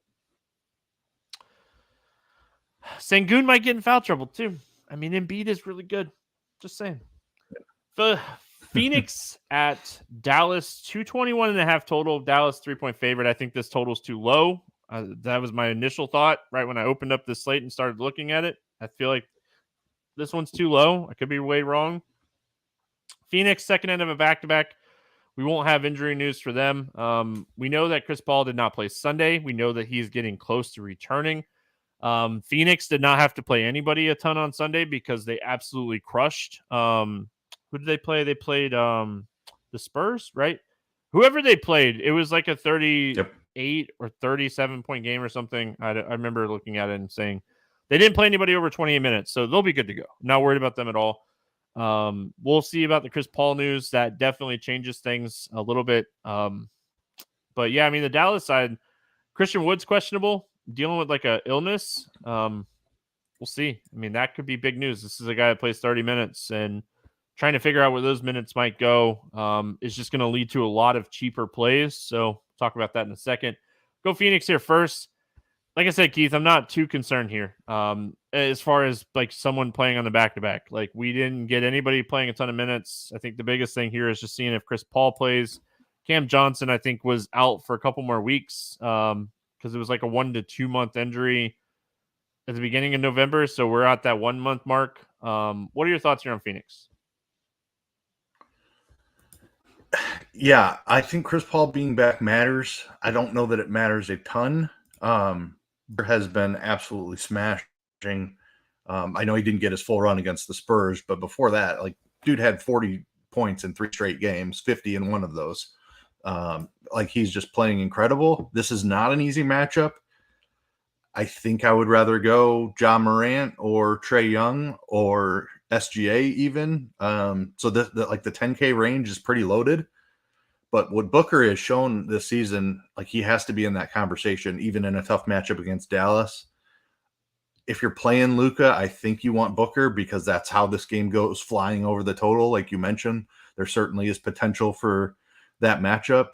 Sengun might get in foul trouble too. I mean, Embiid is really good. Just saying. Phoenix at Dallas, 221.5 total. Dallas 3-point favorite. I think this total's too low. That was my initial thought right when I opened up the slate and started looking at it. I feel like this one's too low. I could be way wrong. Phoenix, second end of a back-to-back. We won't have injury news for them. We know that Chris Paul did not play Sunday. We know that he's getting close to returning. Phoenix did not have to play anybody a ton on Sunday because they absolutely crushed. Who did they play? They played the Spurs, right? Whoever they played, it was like a 38 or 37-point game or something. I remember looking at it and saying they didn't play anybody over 28 minutes, so they'll be good to go. Not worried about them at all. We'll see about the Chris Paul news. That definitely changes things a little bit. But yeah, I mean, the Dallas side, Christian Wood's questionable, dealing with like a illness. We'll see. I mean, that could be big news. This is a guy that plays 30 minutes, and trying to figure out where those minutes might go is just going to lead to a lot of cheaper plays. So talk about that in a second. Go Phoenix here first. Like I said, Keith, I'm not too concerned here as far as like someone playing on the back-to-back. Like, we didn't get anybody playing a ton of minutes. I think the biggest thing here is just seeing if Chris Paul plays. Cam Johnson, I think, was out for a couple more weeks because it was like a 1 to 2 month injury at the beginning of November. So we're at that 1 month mark. What are your thoughts here on Phoenix? Yeah, I think Chris Paul being back matters. I don't know that it matters a ton. Has been absolutely smashing. I know he didn't get his full run against the Spurs, but before that, like, dude had 40 points in 3 straight games, 50 in one of those. Like, he's just playing incredible. This is not an easy matchup. I think I would rather go Ja Morant or Trae Young or SGA even. So the 10K range is pretty loaded. But what Booker has shown this season, like, he has to be in that conversation, even in a tough matchup against Dallas. If you're playing Luka, I think you want Booker because that's how this game goes, flying over the total. Like you mentioned, there certainly is potential for that matchup.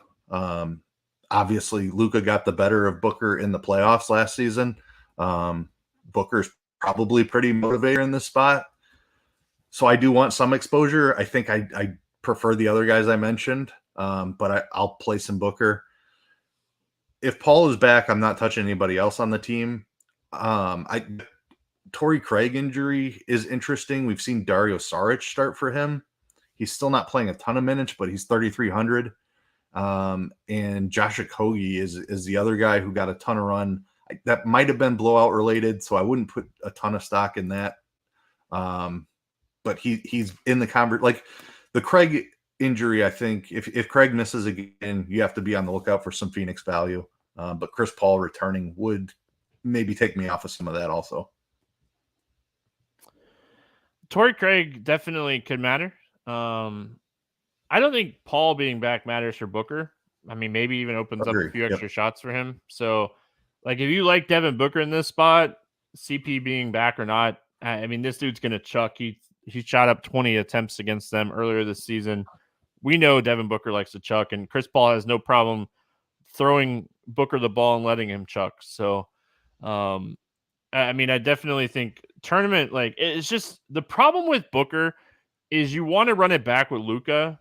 Obviously, Luka got the better of Booker in the playoffs last season. Booker's probably pretty motivated in this spot. So I do want some exposure. I think I prefer the other guys I mentioned. But I'll play some Booker. If Paul is back, I'm not touching anybody else on the team. Torrey Craig injury is interesting. We've seen Dario Saric start for him. He's still not playing a ton of minutes, but he's 3,300. And Josh Okogie is the other guy who got a ton of run. That might have been blowout related, so I wouldn't put a ton of stock in that. But he's in the convert. Like, the Craig injury, I think if Craig misses again, you have to be on the lookout for some Phoenix value. But Chris Paul returning would maybe take me off of some of that also. Torrey Craig definitely could matter. I don't think Paul being back matters for Booker. I mean, maybe even opens up a few extra shots for him. So, like, if you like Devin Booker in this spot, CP being back or not, I mean, this dude's going to chuck. He shot up 20 attempts against them earlier this season. We know Devin Booker likes to chuck, and Chris Paul has no problem throwing Booker the ball and letting him chuck. So, I mean, I definitely think tournament, like, it's just the problem with Booker is you want to run it back with Luka,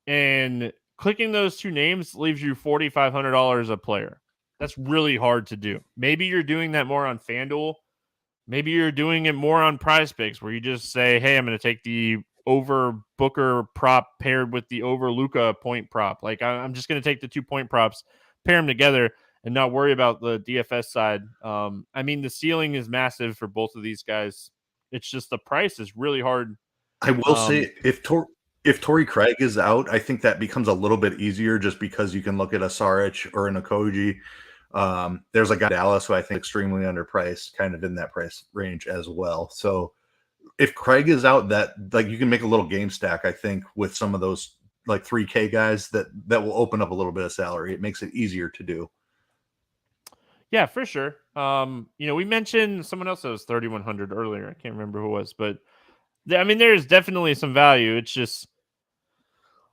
and clicking those two names leaves you $4,500 a player. That's really hard to do. Maybe you're doing that more on FanDuel. Maybe you're doing it more on Prize Picks, where you just say, hey, I'm going to take the over Booker prop paired with the over Luka point prop. Like, I'm just going to take the 2 point props, pair them together, and not worry about the DFS side. I mean, the ceiling is massive for both of these guys. It's just the price is really hard. I will say, if Torrey Craig is out, I think that becomes a little bit easier just because you can look at a Saric or an Okogie. There's a guy in Dallas who I think extremely underpriced, kind of in that price range as well. So if Craig is out, that, like, you can make a little game stack, I think, with some of those like 3K guys that will open up a little bit of salary. It makes it easier to do. Yeah, for sure. We mentioned someone else that was 3,100 earlier. I can't remember who it was, but I mean, there's definitely some value. It's just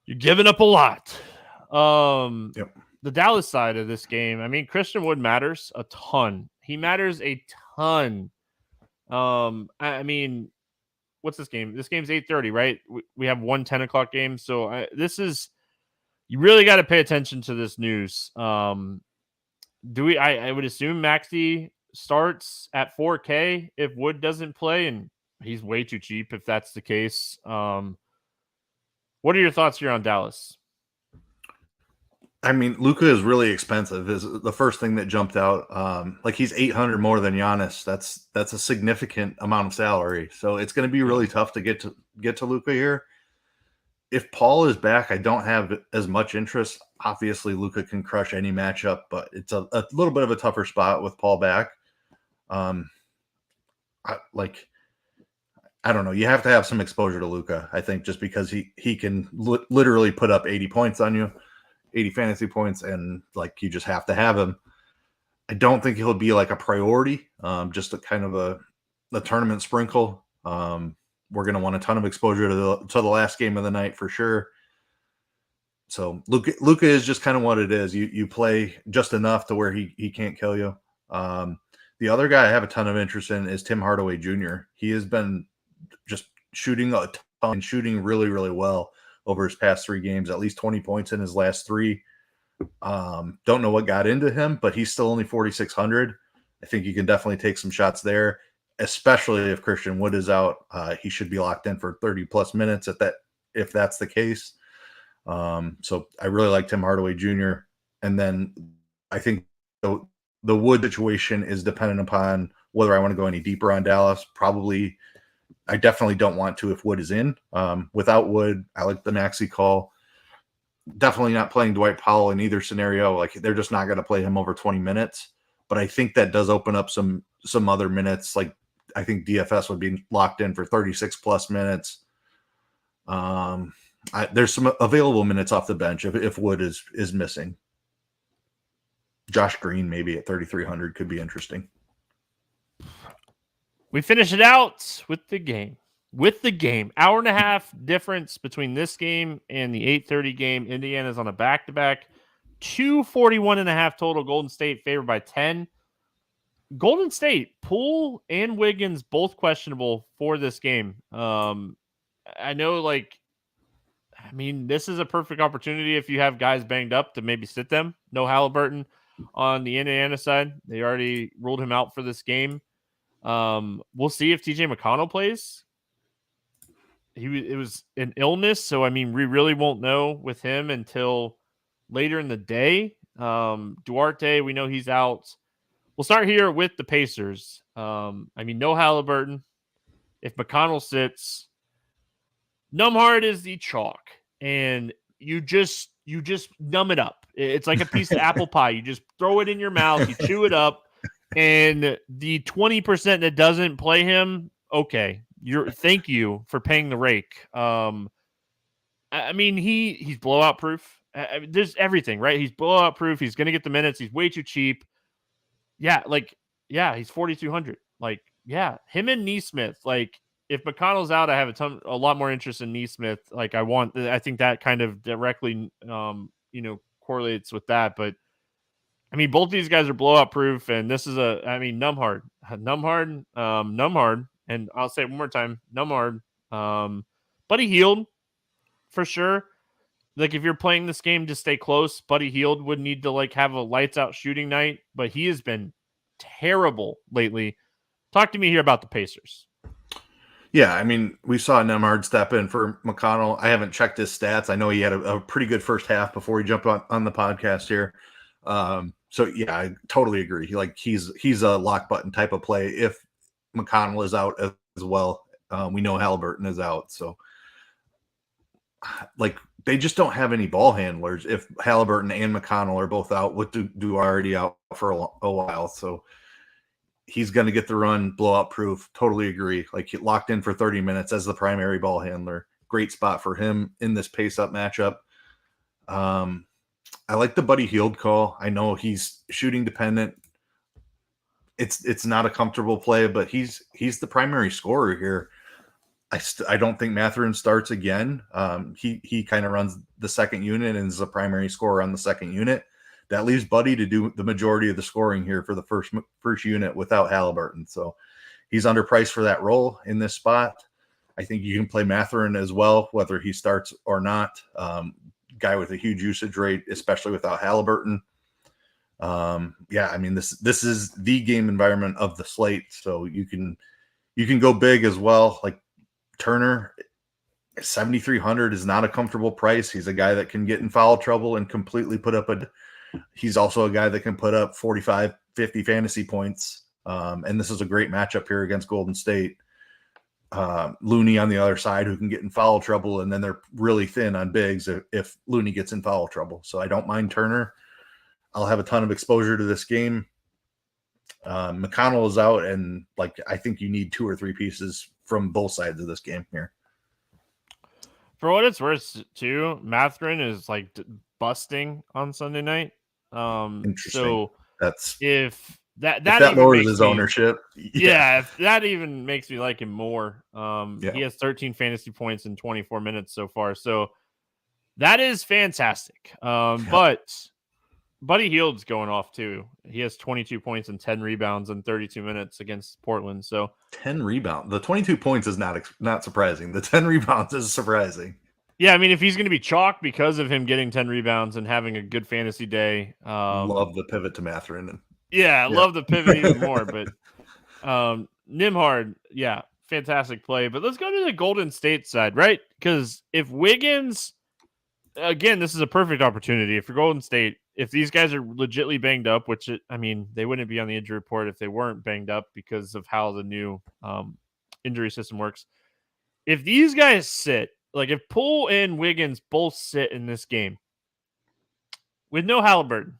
you're giving up a lot. Yep. The Dallas side of this game, I mean, Christian Wood matters a ton. He matters a ton. I mean, what's this game? This game's 8:30, right? We have one 10 o'clock game. So you really got to pay attention to this news. I would assume Maxey starts at 4K if Wood doesn't play, and he's way too cheap if that's the case. What are your thoughts here on Dallas? I mean, Luka is really expensive. Is the first thing that jumped out. Like he's 800 more than Giannis. That's a significant amount of salary. So it's going to be really tough to get to Luka here. If Paul is back, I don't have as much interest. Obviously, Luka can crush any matchup, but it's a little bit of a tougher spot with Paul back. I don't know. You have to have some exposure to Luka, I think, just because he can literally put up 80 points on you, 80 fantasy points, and like you just have to have him. I don't think he'll be like a priority, just a kind of a tournament sprinkle. We're going to want a ton of exposure to the last game of the night for sure. So Luka is just kind of what it is. You play just enough to where he can't kill you. The other guy I have a ton of interest in is Tim Hardaway Jr. He has been just shooting a ton and shooting really, really well over his past 3 games, at least 20 points in his last 3. Don't know what got into him, but he's still only 4,600. I think you can definitely take some shots there, especially if Christian Wood is out. He should be locked in for 30 plus minutes if that's the case. So I really like Tim Hardaway Jr. And then I think the Wood situation is dependent upon whether I want to go any deeper on Dallas. Probably, I definitely don't want to if Wood is in. Without Wood, I like the Maxey call. Definitely not playing Dwight Powell in either scenario. Like they're just not going to play him over 20 minutes. But I think that does open up some other minutes. Like I think DFS would be locked in for 36 plus minutes. There's some available minutes off the bench if Wood is missing. Josh Green maybe at 3,300 could be interesting. We finish it out with the game. Hour and a half difference between this game and the 8:30 game. Indiana's on a back-to-back. 241.5 total. Golden State favored by 10. Golden State, Poole and Wiggins both questionable for this game. I know, this is a perfect opportunity if you have guys banged up to maybe sit them. No Halliburton on the Indiana side. They already ruled him out for this game. We'll see if TJ McConnell plays. It was an illness, so we really won't know with him until later in the day. Duarte, we know he's out. We'll start here with the Pacers. No Halliburton. If McConnell sits, Numhard is the chalk, and you just numb it up. It's like a piece of apple pie. You just throw it in your mouth, you chew it up, and the 20% that doesn't play him, okay, thank you for paying the rake. He's blowout proof. There's everything, right? He's blowout proof. He's going to get the minutes. He's way too cheap. Yeah, he's 4,200. Him and Neesmith. If McConnell's out, I have a lot more interest in Neesmith. I think that kind of directly, correlates with that. But both these guys are blowout proof, and this is Numhard, and I'll say it one more time, Numhard. Buddy Hield for sure. If you're playing this game to stay close, Buddy Hield would need to have a lights out shooting night, but he has been terrible lately. Talk to me here about the Pacers. Yeah, we saw Nemhard step in for McConnell. I haven't checked his stats. I know he had a pretty good first half before he jumped on the podcast here. So yeah, I totally agree. He's a lock button type of play if McConnell is out as well. We know Halliburton is out, so they just don't have any ball handlers. If Halliburton and McConnell are both out, what do already out for a while, so he's going to get the run, blowout proof. Totally agree. He locked in for 30 minutes as the primary ball handler. Great spot for him in this pace up matchup. I like the Buddy Hield call. I know he's shooting dependent. It's not a comfortable play, but he's the primary scorer here. I don't think Mathurin starts again. He kind of runs the second unit and is a primary scorer on the second unit. That leaves Buddy to do the majority of the scoring here for the first unit without Halliburton. So he's underpriced for that role in this spot. I think you can play Mathurin as well, whether he starts or not. Guy with a huge usage rate, especially without Halliburton. I mean, this is the game environment of the slate, so you can go big as well. Like Turner, 7,300 is not a comfortable price. He's a guy that can get in foul trouble and completely put up he's also a guy that can put up 45, 50 fantasy points. And this is a great matchup here against Golden State. Looney on the other side, who can get in foul trouble, and then they're really thin on bigs if Looney gets in foul trouble. So I don't mind Turner. I'll have a ton of exposure to this game. McConnell is out, and I think you need 2 or 3 pieces from both sides of this game here. For what it's worth, too, Mathurin is busting on Sunday night. Interesting. So that's if that lowers his ownership. Yeah, if that even makes me like him more. He has 13 fantasy points in 24 minutes so far. So that is fantastic. But Buddy Hield's going off too. He has 22 points and 10 rebounds in 32 minutes against Portland. So 10 rebounds. The 22 points is not surprising. The 10 rebounds is surprising. Yeah, I mean, if he's going to be chalk because of him getting 10 rebounds and having a good fantasy day. Love the pivot to Mathurin. Yeah, love the pivot even more. But Nembhard, yeah, fantastic play. But let's go to the Golden State side, right? Because if Wiggins, again, this is a perfect opportunity. If you're Golden State, if these guys are legitly banged up, they wouldn't be on the injury report if they weren't banged up because of how the new injury system works. If these guys sit, if Poole and Wiggins both sit in this game with no Halliburton,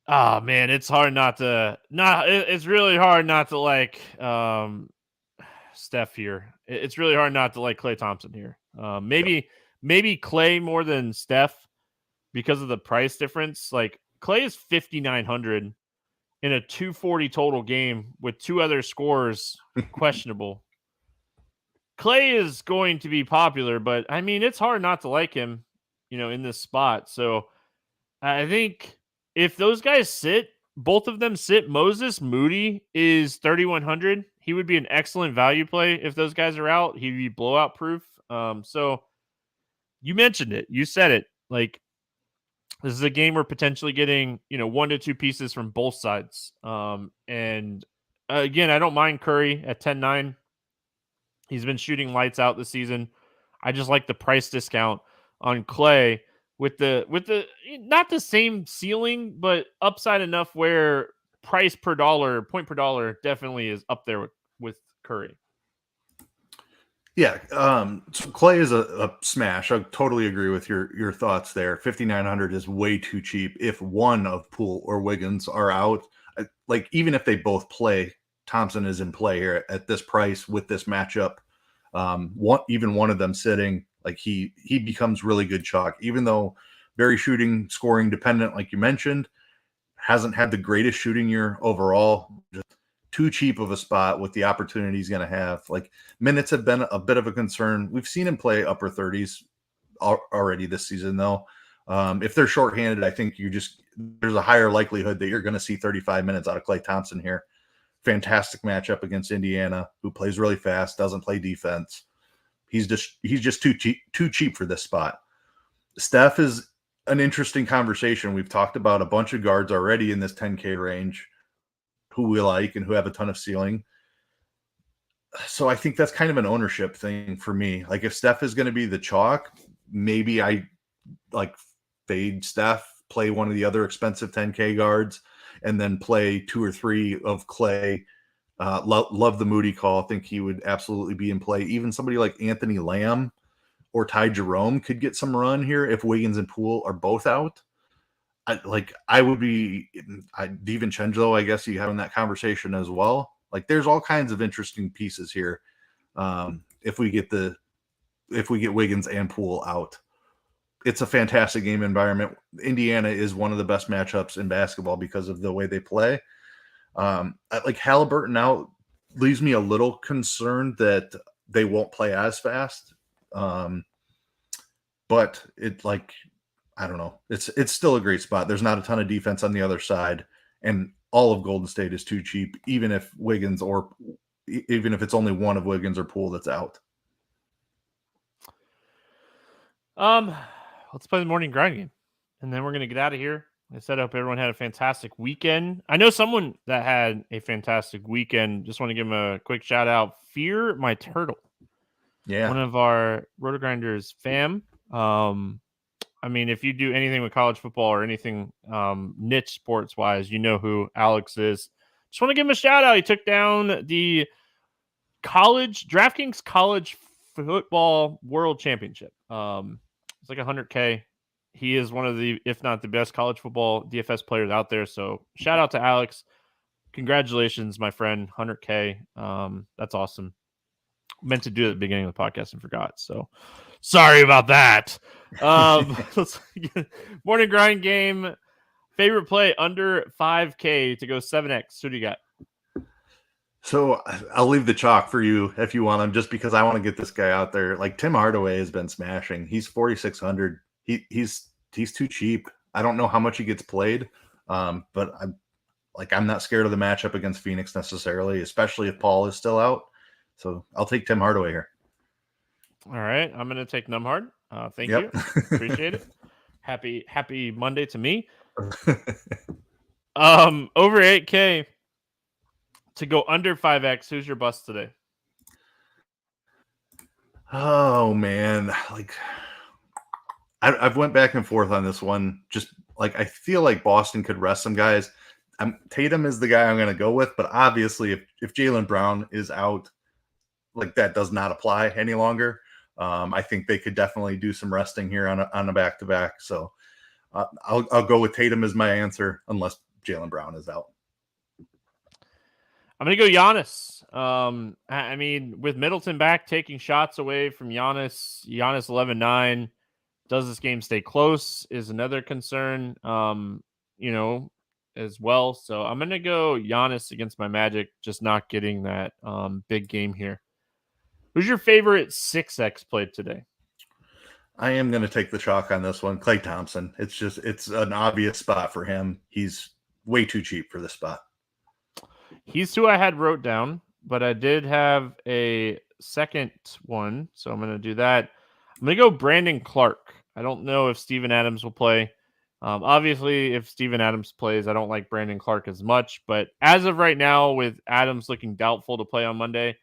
oh man, it's hard not to it's really hard not to like Steph here. It's really hard not to like Klay Thompson here. Maybe Klay more than Steph because of the price difference. Klay is 5,900 in a 240 total game with 2 other scorers questionable. Klay is going to be popular, but I mean, it's hard not to like him, in this spot. So I think if those guys sit, both of them sit, Moses Moody is 3,100. He would be an excellent value play if those guys are out. He'd be blowout proof. So you mentioned it. You said it. This is a game we're potentially getting, 1 to 2 pieces from both sides. And again, I don't mind Curry at 10-9. He's been shooting lights out this season. I just like the price discount on Klay with the not the same ceiling, but upside enough where price per dollar, point per dollar definitely is up there with Curry. Yeah, so Klay is a smash. I totally agree with your thoughts there. 5,900 is way too cheap. If one of Poole or Wiggins are out, even if they both play, Thompson is in play here at this price with this matchup. Even one of them sitting, he becomes really good chalk, even though very shooting, scoring dependent, like you mentioned, hasn't had the greatest shooting year overall. Just too cheap of a spot with the opportunity he's going to have. Minutes have been a bit of a concern. We've seen him play upper 30s already this season, though. If they're shorthanded, I think there's a higher likelihood that you're going to see 35 minutes out of Klay Thompson here. Fantastic matchup against Indiana, who plays really fast, doesn't play defense. He's just too cheap for this spot. Steph is an interesting conversation. We've talked about a bunch of guards already in this 10K range who we like and who have a ton of ceiling. So I think that's kind of an ownership thing for me. If Steph is going to be the chalk, maybe I fade Steph, play one of the other expensive 10K guards, and then play 2 or 3 of Klay. Love the Moody call. I think he would absolutely be in play. Even somebody like Anthony Lamb or Ty Jerome could get some run here if Wiggins and Poole are both out. I would be DiVincenzo, I guess you having that conversation as well. There's all kinds of interesting pieces here. If we get Wiggins and Poole out, it's a fantastic game environment. Indiana is one of the best matchups in basketball because of the way they play. Halliburton out leaves me a little concerned that they won't play as fast. But I don't know. It's still a great spot. There's not a ton of defense on the other side, and all of Golden State is too cheap, even if Wiggins or even if it's only one of Wiggins or Poole that's out. Let's play the morning grind game, and then we're gonna get out of here. I said, I hope everyone had a fantastic weekend. I know someone that had a fantastic weekend. Just want to give him a quick shout out. Fear My Turtle. Yeah. One of our RotoGrinders fam. I mean, if you do anything with college football or anything niche sports wise, you know who Alex is. Just want to give him a shout out. He took down the DraftKings college football world championship. It's like 100K. He is one of the, if not the best college football DFS players out there. So shout out to Alex. Congratulations, my friend. 100K. That's awesome. Meant to do it at the beginning of the podcast and forgot. So sorry about that. Morning grind game. Favorite play under 5K to go 7X. Who do you got? So I'll leave the chalk for you if you want him, just because I want to get this guy out there. Like Tim Hardaway has been smashing. He's 4,600. He's too cheap. I don't know how much he gets played, but I'm not scared of the matchup against Phoenix necessarily, especially if Paul is still out. So I'll take Tim Hardaway here. All right, I'm going to take Numhard. Thank you. Appreciate it. Happy Monday to me. Over 8K to go under 5X. Who's your bust today? Oh man, like I've went back and forth on this one. Just like I feel like Boston could rest some guys. Tatum is the guy I'm going to go with, but obviously if Jaylen Brown is out, like that does not apply any longer. I think they could definitely do some resting here on a back-to-back. So I'll go with Tatum as my answer unless Jaylen Brown is out. I'm going to go Giannis. I mean, with Middleton back, taking shots away from Giannis 11-9. Does this game stay close is another concern, as well. So I'm going to go Giannis against my Magic, just not getting that big game here. Who's your favorite 6X play today? I am going to take the chalk on this one. Klay Thompson. It's an obvious spot for him. He's way too cheap for this spot. He's who I had wrote down, but I did have a second one. So I'm going to do that. I'm going to go Brandon Clark. I don't know if Steven Adams will play. Obviously, if Steven Adams plays, I don't like Brandon Clark as much. But as of right now, with Adams looking doubtful to play on Monday,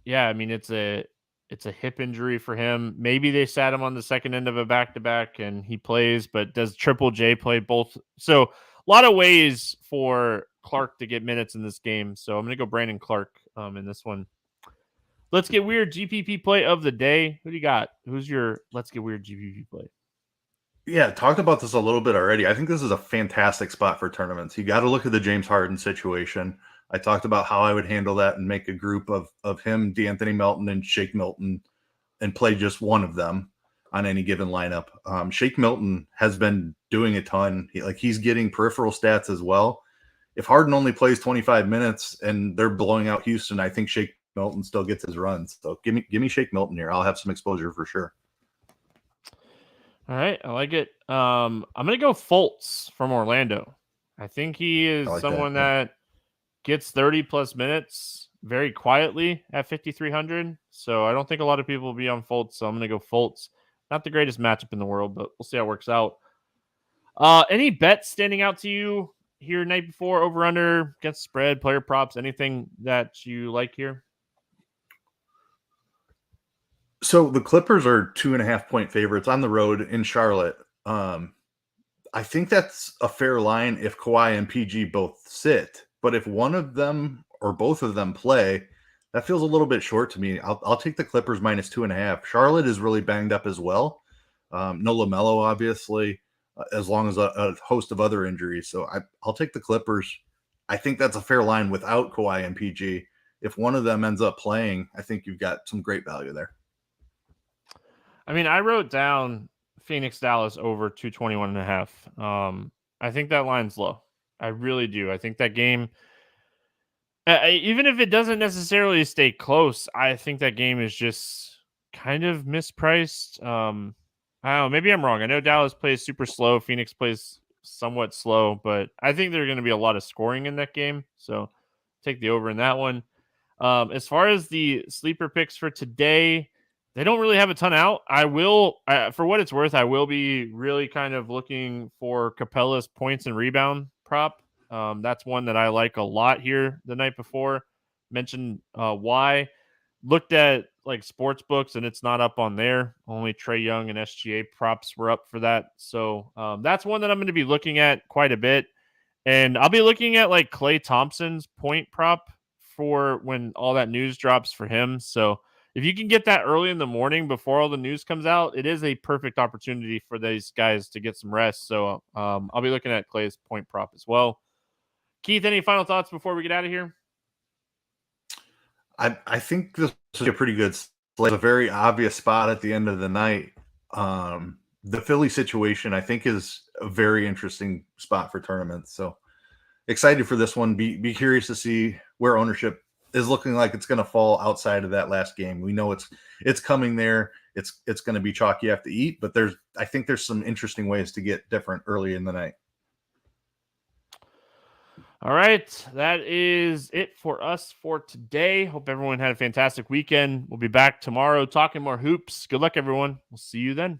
yeah, I mean, it's a hip injury for him. Maybe they sat him on the second end of a back-to-back and he plays, but does Triple J play both? So a lot of ways for Clark to get minutes in this game. So I'm going to go Brandon Clark in this one. Let's Get Weird GPP play of the day. Who do you got? Who's your Let's Get Weird GPP play? Yeah, talked about this a little bit already. I think this is a fantastic spot for tournaments. You got to look at the James Harden situation. I talked about how I would handle that and make a group of him, DeAnthony Melton, and Shake Milton and play just one of them on any given lineup. Shake Milton has been doing a ton. He's getting peripheral stats as well. If Harden only plays 25 minutes and they're blowing out Houston, I think Shake Milton still gets his runs. So give me Shake Milton here. I'll have some exposure for sure. All right, I like it. I'm gonna go Fultz from Orlando. I think he is someone that gets 30 plus minutes very quietly at 5,300. So I don't think a lot of people will be on Fultz. So I'm gonna go Fultz. Not the greatest matchup in the world, but we'll see how it works out. Any bets standing out to you here night before, over under, against spread, player props, anything that you like here? So the Clippers are 2.5-point favorites on the road in Charlotte. I think that's a fair line if Kawhi and PG both sit. But if one of them or both of them play, that feels a little bit short to me. I'll take the Clippers minus 2.5. Charlotte is really banged up as well. No LaMelo, obviously, as long as a host of other injuries. So I'll take the Clippers. I think that's a fair line without Kawhi and PG. If one of them ends up playing, I think you've got some great value there. I mean, I wrote down Phoenix Dallas over 221.5. I think that line's low. I really do. I think that game, even if it doesn't necessarily stay close, I think that game is just kind of mispriced. I don't know. Maybe I'm wrong. I know Dallas plays super slow. Phoenix plays somewhat slow, but I think there's going to be a lot of scoring in that game. So take the over in that one. As far as the sleeper picks for today, they don't really have a ton out. I will, for what it's worth, I will be really kind of looking for Capella's points and rebound prop. That's one that I like a lot here the night before. Mentioned why. Looked at like sports books and it's not up on there. Only Trae Young and SGA props were up for that. So that's one that I'm going to be looking at quite a bit. And I'll be looking at like Klay Thompson's point prop for when all that news drops for him. So if you can get that early in the morning before all the news comes out, it is a perfect opportunity for these guys to get some rest. So I'll be looking at Klay's point prop as well. Keith, any final thoughts before we get out of here? I think this is a pretty good slate. A very obvious spot at the end of the night. The Philly situation, I think, is a very interesting spot for tournaments. So excited for this one. Be curious to see where ownership is looking like it's going to fall outside of that last game. We know it's coming there. It's going to be chalk you have to eat, but I think there's some interesting ways to get different early in the night. All right, that is it for us for today. Hope everyone had a fantastic weekend. We'll be back tomorrow talking more hoops. Good luck, everyone. We'll see you then.